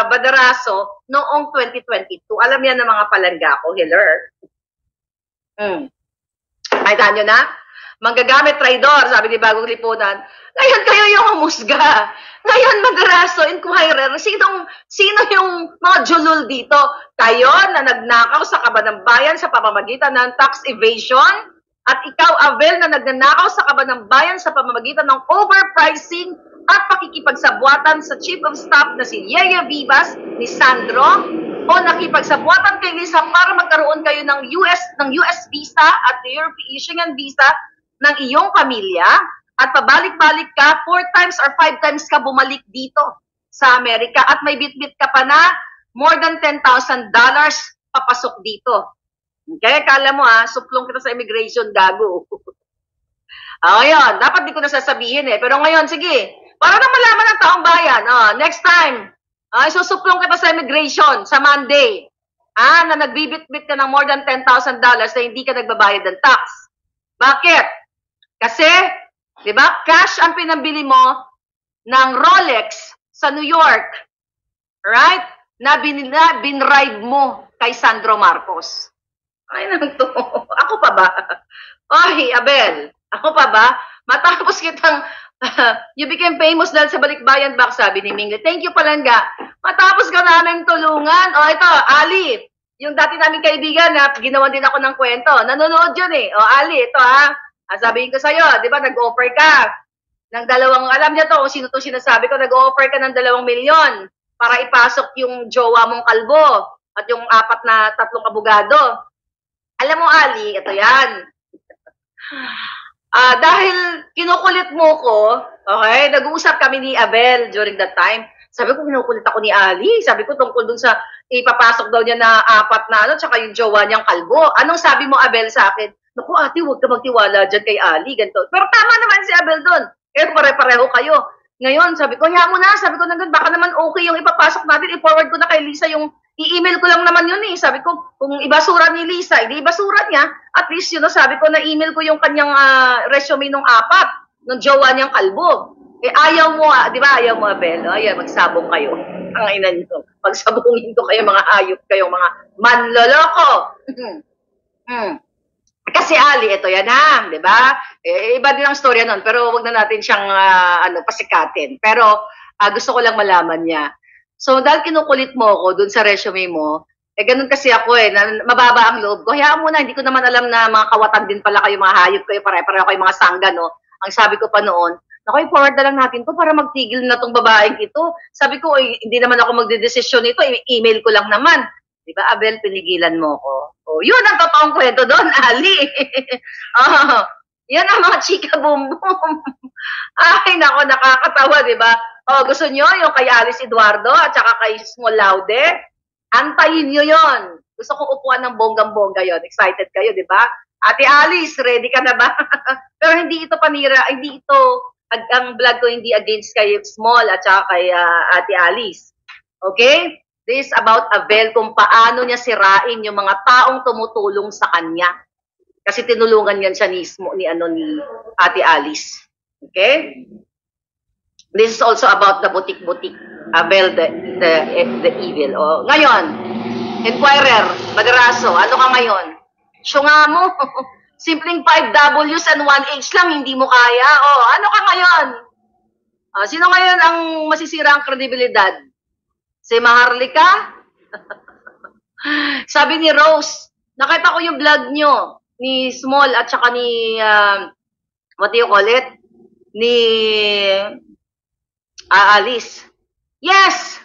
Badaraso, noong 2022. Alam yan ng mga palangga ko, Hiller. Nakita nyo na? Manggagamit traidor, sabi ni Bagong Lipunan. Ngayon kayo yung humusga. Ngayon, Madaraso, Inquirer, sino yung mga julul dito? Kayo na nagnakaw sa kaban ng bayan sa pamamagitan ng tax evasion? At ikaw, Abel, na nagnanakaw sa kaban ng bayan sa pamamagitan ng overpricing at pakikipagsabuatan sa Chief of Staff na si Yaya Vivas, ni Sandro? O nakipagsabuatan kay Lisa para magkaroon kayo ng US visa at the European visa ng iyong pamilya? At pabalik-balik ka, 4 times or 5 times ka bumalik dito sa Amerika at may bit-bit ka pa na more than $10,000 papasok dito. Okay, kala mo suplong kita sa immigration, gago. Ngayon, dapat di ko na sasabihin pero ngayon, sige, para na malaman ng taong bayan, next time, susuplong kita sa immigration sa Monday, na nagbibit-bit ka ng more than $10,000 na hindi ka nagbabayad ng tax. Bakit? Kasi, di ba, cash ang pinambili mo ng Rolex sa New York, right? Na binride mo kay Sandro Marcos. Ay, nangto. Ako pa ba? Oy, Abel, ako pa ba? Matapos kitang, you became famous dahil sa Balikbayan Back, sabi ni Mingle. Thank you, Palangga. Matapos ka namin tulungan. Ito, Ali, yung dati namin kaibigan na ginawan din ako ng kwento. Nanonood yun Ali, ito sabihin ko sa'yo, di ba, nag-offer ka ng alam niya to, kung sino to sinasabi ko, nag-offer ka ng 2 milyon para ipasok yung jowa mong kalbo at yung 3 abogado. Alam mo, Ali, ito yan. Dahil kinukulit mo ko, okay, nag-uusap kami ni Abel during that time. Sabi ko, kinukulit ako ni Ali. Sabi ko, tungkol dun sa ipapasok daw niya na 4 tsaka yung jowa niyang kalbo. Anong sabi mo, Abel, sa akin? Naku, ate, huwag ka magtiwala dyan kay Ali, ganito. Pero tama naman si Abel doon. Pare-pareho kayo. Ngayon, sabi ko, mo na. Sabi ko, baka naman okay yung ipapasok natin. I-forward ko na kay Lisa yung, i-email ko lang naman yun Sabi ko, kung ibasura ni Lisa, hindi ibasura niya. At least, sabi ko, na-email ko yung kanyang resume nung 4, ng jowa niyang kalbo. Eh, ayaw mo, di ba ayaw mo, Abel? O, ayan, magsabong kayo. Ang ina nyo. Pagsabungin ko kayo, mga hayop kayo, mga manloloko. Kasi Ali, ito yan ha, di ba? Eh, iba din ang storya nun, pero wag na natin siyang pasikatin. Pero gusto ko lang malaman niya. So, dahil kinukulit mo ako dun sa resume mo, eh, ganun kasi ako eh, mababa ang loob ko. Hayaan mo na, hindi ko naman alam na mga kawatan din pala kayo, mga hayop kayo, pare-pareho kayo, mga sangga, no? Ang sabi ko pa noon, naku, i-forward na lang natin to para magtigil na tong babaeng ito. Sabi ko, hindi naman ako magdedesisyon nito, email ko lang naman. Di ba, Abel, pinigilan mo ko. Oh, yun ang totoong kwento doon, Ali. Oh, yan ang mga chika boom boom. Ay, nako, nakakatawa, di ba? Oh, gusto nyo yung kay Alice Eduardo at saka kay Small Laude? Antayin nyo yon. Gusto kong upuan ng bonggang-bongga yon. Excited kayo, di ba? Ate Alice, ready ka na ba? Pero hindi ito panira, hindi ito, ang vlog ko hindi against kay Small at saka kay Ate Alice. Okay? This is about Abel, kung paano niya sirain yung mga taong tumutulong sa kanya. Kasi tinulungan yan siya ni Ate Alice. Okay? This is also about the butik-butik. Abel, the evil. Oh, ngayon, Inquirer, Madraso, ano ka ngayon? Syunga mo. Simpleng 5 W's and 1 H lang, hindi mo kaya. Oh, ano ka ngayon? Sino ngayon ang masisira ang kredibilidad? Si Maharlika? Sabi ni Rose, nakita ko yung vlog nyo ni Small at saka ni, what do you call it? Ni Alice. Yes!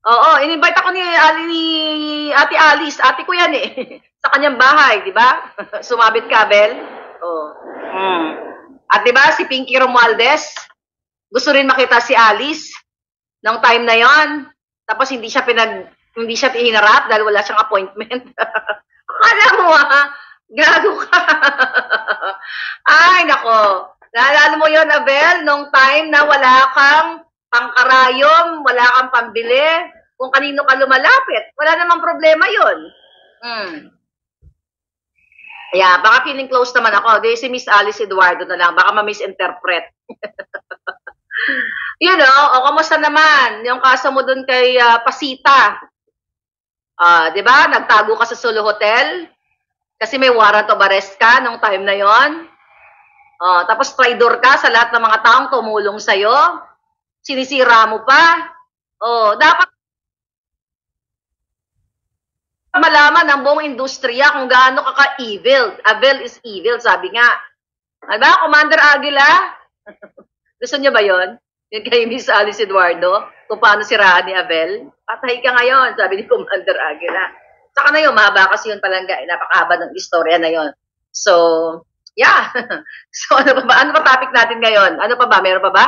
Oo, in-invite ako ni Ate Alice. Ate ko yan eh. Sa kanyang bahay, di ba? Sumabit kabel. Oh. At di ba si Pinky Romualdez, gusto rin makita si Alice nung time na yon. Tapos hindi siya hinarap dahil wala siyang appointment. Akala mo gago ka. Ay, nako. Naalala mo yon, Abel, nung time na wala kang pangkarayom, wala kang pambili, kung kanino ka lumalapit. Wala namang problema yon. Yeah, baka feeling close naman ako. Di si Miss Alice Eduardo na lang. Baka ma-misinterpret. You know, o kamusta naman yung kaso mo dun kay Pasita? Di ba? Nagtago ka sa Solo Hotel kasi may warrant of arrest ka nung time na yon. Tapos traidor ka sa lahat ng mga taong tumulong sa'yo. Sinisira mo pa. Dapat malaman ng buong industriya kung gaano ka ka-evil. Abel is evil, sabi nga. Diba, Commander Aguila? Gusto niyo ba yon? Yung kay Miss Alice Eduardo, kung paano siraan ni Abel? Patay ka ngayon, sabi ni Commander Aguila. Saka na yun, mahaba kasi yun palangga. Napakahaba ng istorya na yon. So, yeah. So, ano pa ba? Ano pa topic natin ngayon? Ano pa ba? Meron pa ba?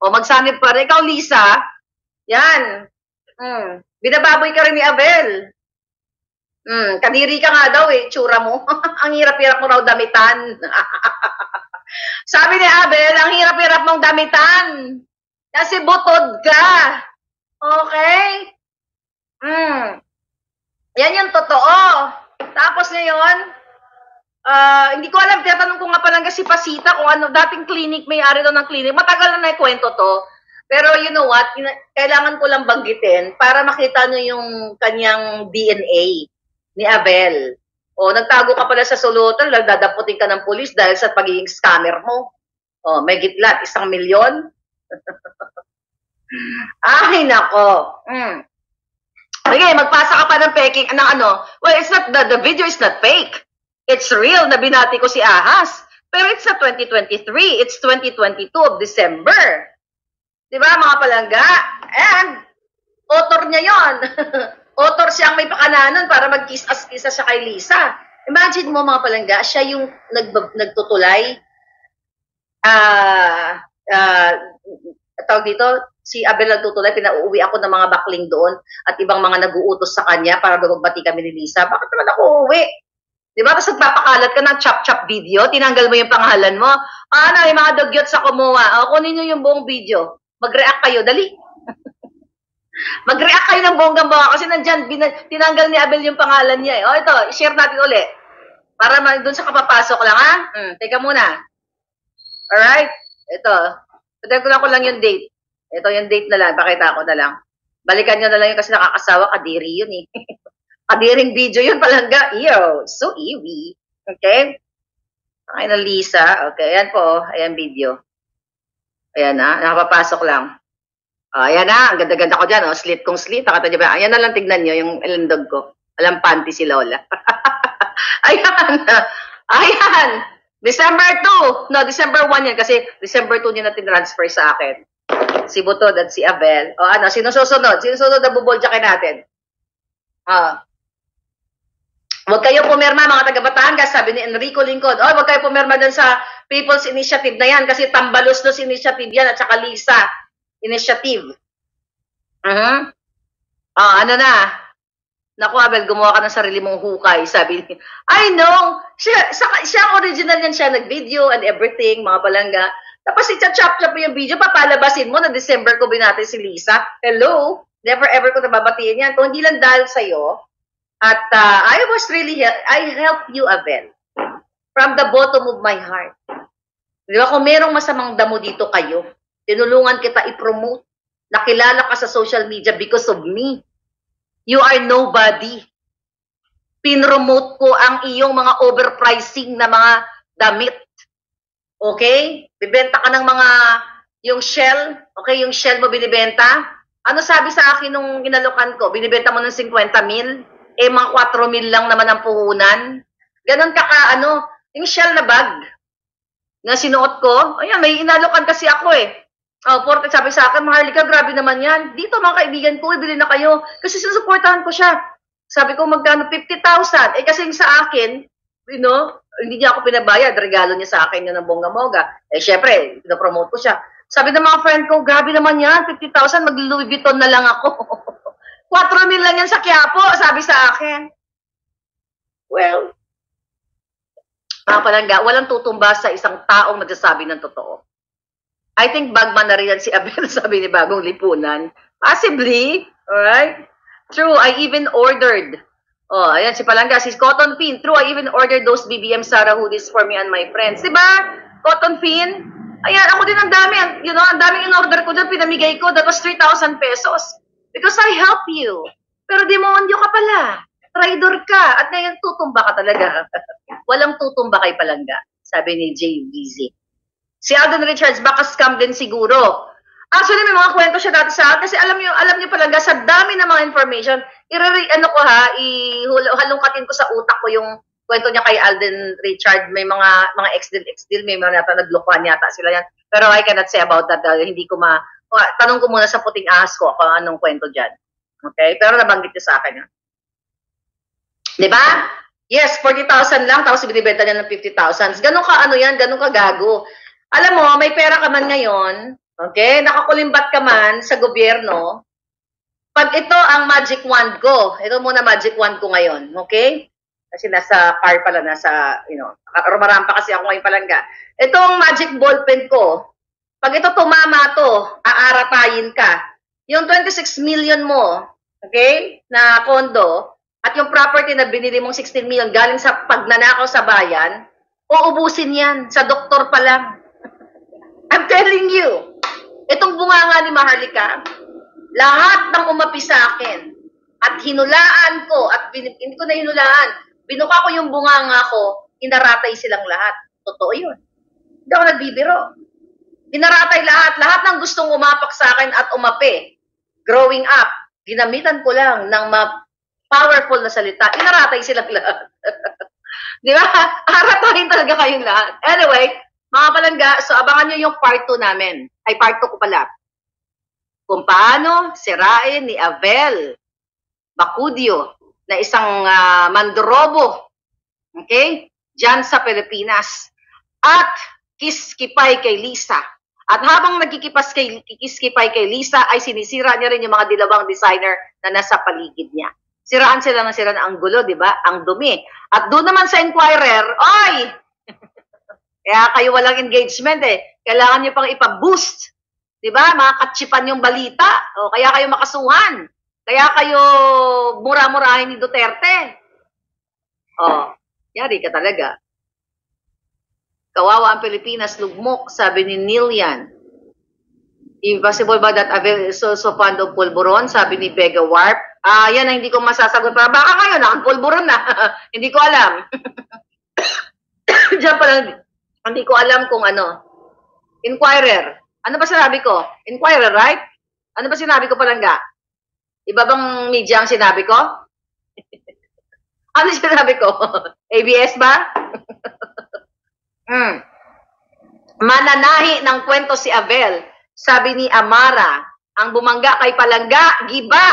O, magsanib pa rin. Ikaw, Lisa. Yan. Binababoy ka rin ni Abel. Kadiri ka nga daw eh, tsura mo. Ang hirap-hirap mo raw damitan. Sabi ni Abel, ang hirap-hirap mong damitan. Kasi butod ka. Okay? Yan yung totoo. Tapos ngayon, hindi ko alam, tinatanong ko nga palangga si Pasita kung ano, dating clinic, may-ari daw ng clinic. Matagal na kwento to. Pero you know what, kailangan ko lang banggitin para makita nyo yung kanyang DNA ni Abel. Nagtago ka pala sa Solo Hotel, dadaputin ka ng pulis dahil sa pagiging scammer mo. May gitlat, 1 milyon. Ay, nako. Okay, magpasa ka pa ng peking, well, it's not, the video is not fake. It's real na binati ko si Ahas. Pero it's not 2023, it's 2022 of December. Diba, mga palangga? And, author niya yon. Author siyang may pakananon para mag-kiss-as-kiss siya kay Lisa. Imagine mo, mga palangga, siya yung nagtutulay. Tawag dito, si Abel nagtutulay, pinauuwi ako ng mga bakling doon at ibang mga nag-uutos sa kanya para magbati kami ni Lisa. Bakit naman ako uuwi? Diba? Tapos nagpapakalat ka ng chop-chop video, tinanggal mo yung pangalan mo. Yung mga dugyot sa Kumuha. Kunin nyo yung buong video. Mag-react kayo, dali. Mag-react kayo ng bonggang-bongga kasi nandyan, tinanggal ni Abel yung pangalan niya. Ito, i-share natin ulit. Para doon sa kapapasok lang, ha? Teka muna. Alright? Ito. Patagpunan ko lang yung date. Ito yung date na lang, pakita ko na lang. Balikan nyo na lang yun kasi nakakasawa, kadiri yun eh. Kadiring video yun, Palangga. Yo, so easy. Okay? Okay na Lisa. Okay, ayan po. Ayan video. Ayan na, nakapapasok lang. Ayan na, ang ganda-ganda ko dyan. Slit kong slit. Ayan na lang, tignan nyo yung ilandog ko. Alam, panty si Lola. Ayan. Ayan. December 2. No, December 1 yan kasi December 2 niya na tinransfer sa akin. Si Butod at si Abel. O ano, sino susunod? Sino susunod na buboljakin natin? Huwag kayo pumirma mga taga Batangas, sabi ni Enrico Lingkod. Huwag kayo pumirma dun sa People's Initiative na yan kasi Tambaluslos Initiative yan at saka Lisa Initiative. Ano na? Naku, Abel, gumawa ka ng sarili mong hukay, sabi ni. I know! Siya ang original yan, siya nag-video and everything, mga Palangga. Tapos i-chop-chop yung video, papalabasin mo na December ko binati si Lisa. Hello? Never ever ko nababatiin yan. Kung hindi lang dahil sa'yo, at I helped you, Abel. From the bottom of my heart. Di ba, kung merong masamang damo dito kayo, tinulungan kita i-promote. Nakilala ka sa social media because of me. You are nobody. Pinromote ko ang iyong mga overpricing na mga damit. Okay? Bibenta ka ng mga, yung shell, okay, yung shell mo binibenta. Ano sabi sa akin nung inalokan ko? Binibenta mo ng 50 mil? Mga 4 mil lang naman ang puhunan. Ganon yung shell na bag na sinuot ko. Ayan, may inalokan kasi ako eh. Porte sabi sa akin, Maharlika, grabe naman yan. Dito mga kaibigan ko, ibili na kayo. Kasi sinusuportahan ko siya. Sabi ko, magkano? 50,000. Kasi sa akin, hindi niya ako pinabayad. Regalo niya sa akin yun ng bongga-moga. Syempre, pinapromote ko siya. Sabi ng mga friend ko, grabe naman yan. 50,000, mag-Louis Vuitton na lang ako. 4 mil lang yan sa Quiapo, sabi sa akin. Well, mga Palangga, walang tutumba sa isang taong nagsasabi ng totoo. I think bagman na rin yan si Abel, sabi ni Bagong Lipunan. Possibly, alright? True, I even ordered. Ayan si Palangga, si Cotton Fin. True, I even ordered those BBM Sarah hoodies for me and my friends. Diba, Cotton Fin? Ayan, ako din ang dami. Ang daming in-order ko dyan, pinamigay ko. That was 3,000 pesos. Because I help you. Pero demonyo ka pala. Traidor ka. At ngayon tutumba ka talaga. Walang tutumba kay Palangga. Sabi ni JVZ. Si Alden Richards, baka scam din siguro. Actually, may mga kwento siya dati sa akin. Kasi alam niyo Palangga, sa dami ng mga information, halungkatin ko sa utak ko yung kwento niya kay Alden Richard. May mga ex-deal, may mga naglukuhan yata sila yan. Pero I cannot say about that. Hindi ko tanong ko muna sa puting ahas ko kung anong kwento dyan. Okay? Pero nabanggit niya sa akin. Diba? Yes, 40,000 lang, tapos binibenta niya ng 50,000. Ganun ka ganun ka gago. Alam mo, may pera ka man ngayon, okay? Nakakulimbat ka man sa gobyerno. Pag ito ang magic wand ko, ito muna magic wand ko ngayon, okay? Kasi nasa car pala, rumarampa kasi ako ngayon Palangga. Ito ang magic ballpen ko. Pag ito tumama to, aaratayin ka. Yung 26 million mo, okay, na kondo, at yung property na binili mong 16 million galing sa pagnanakaw sa bayan, uubusin yan sa doktor pa lang. I'm telling you, itong bunganga ni Maharlika, lahat ng umapi sa akin, at hinulaan ko, at hindi ko na hinulaan, binuka ko yung bunganga ko, inaratay silang lahat. Totoo yun. Hindi ako nagbibiro. Inaratay lahat ng gustong umapak sa akin at umapi. Growing up, ginamitan ko lang ng powerful na salita. Inaratay silang lahat. Di ba? Aratayin talaga kayong lahat. Anyway, mga Palangga, so abangan nyo yung part 2 namin. Ay, part 2 ko pala. Kung paano sirain ni Abel Bacudio na isang mandorobo, okay, dyan sa Pilipinas. At kiskipay kay Lisa. At habang nagkikiskipay kay Lisa, ay sinisira niya rin yung mga dilawang designer na nasa paligid niya. Siraan sila ang gulo, di ba? Ang dumi. At doon naman sa Inquirer, kaya kayo walang engagement eh. Kailangan nyo pang ipaboost. Di ba? Makatsipan yung balita. O kaya kayo makasuhan. Kaya kayo mura-murahin ni Duterte. Yari ka talaga. Kawawa ang Pilipinas, lugmok, sabi ni Nilian. Impossible ba that Abel is also fond of pulburon? Sabi ni Vega Warp. Yan ang hindi ko masasagot. Baka ngayon, nakapulburon na. Hindi ko alam. Diyan pa lang, hindi ko alam kung ano. Inquirer. Ano ba sinabi ko? Inquirer, right? Ano ba sinabi ko palangga? Iba bang media ang sinabi ko? Ano sinabi ko? ABS ba? Mananahi ng kwento si Abel. Sabi ni Amara, ang bumangga kay Palangga, giba.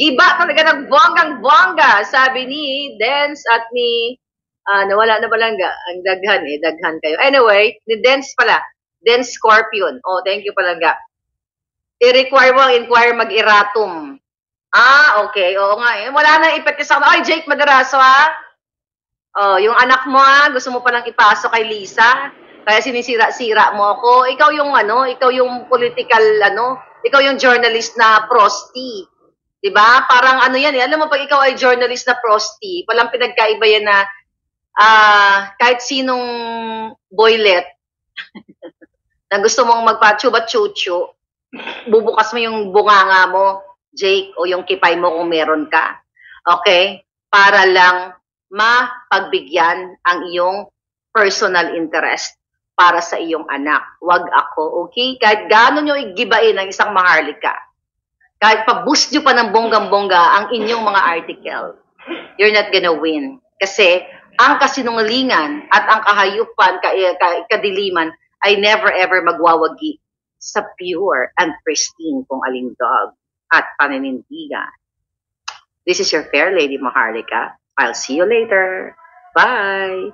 Giba talaga ng bonggang-bongga. Sabi ni Dance at ni, nawala na Palangga. Ang daghan kayo. Anyway, ni Dance pala. Dance Scorpion. Oh, thank you Palangga. I-require mo, inquire mag-iratum. Okay. Oo nga eh. Wala na ipet sa ay, Jake Madaraso Oh, yung anak mo gusto mo palang ipasok kay Lisa. Kaya sinisira-sira mo ako. Ikaw yung ikaw yung political ikaw yung journalist na prosti. 'Di ba? Parang yan eh. Alam mo pag ikaw ay journalist na prosti, walang pinagkaiba yan na kahit sinong boylet na gusto mong magpa-chuba-chuchu, bubukas mo yung bunganga mo, Jake, o yung kipay mo kung meron ka. Okay? Para lang mapagbigyan ang iyong personal interest para sa iyong anak. Wag ako, okay? Kahit gano'n nyo igibain ang isang Maharlika, kahit pa-boost nyo pa ng bonggang-bongga ang inyong mga article, you're not gonna win. Kasi ang kasinungalingan at ang kahayupan, kadiliman, ay never ever magwawagi sa pure and pristine kung alindog at paninindigan. This is your fair lady Maharlika. I'll see you later. Bye!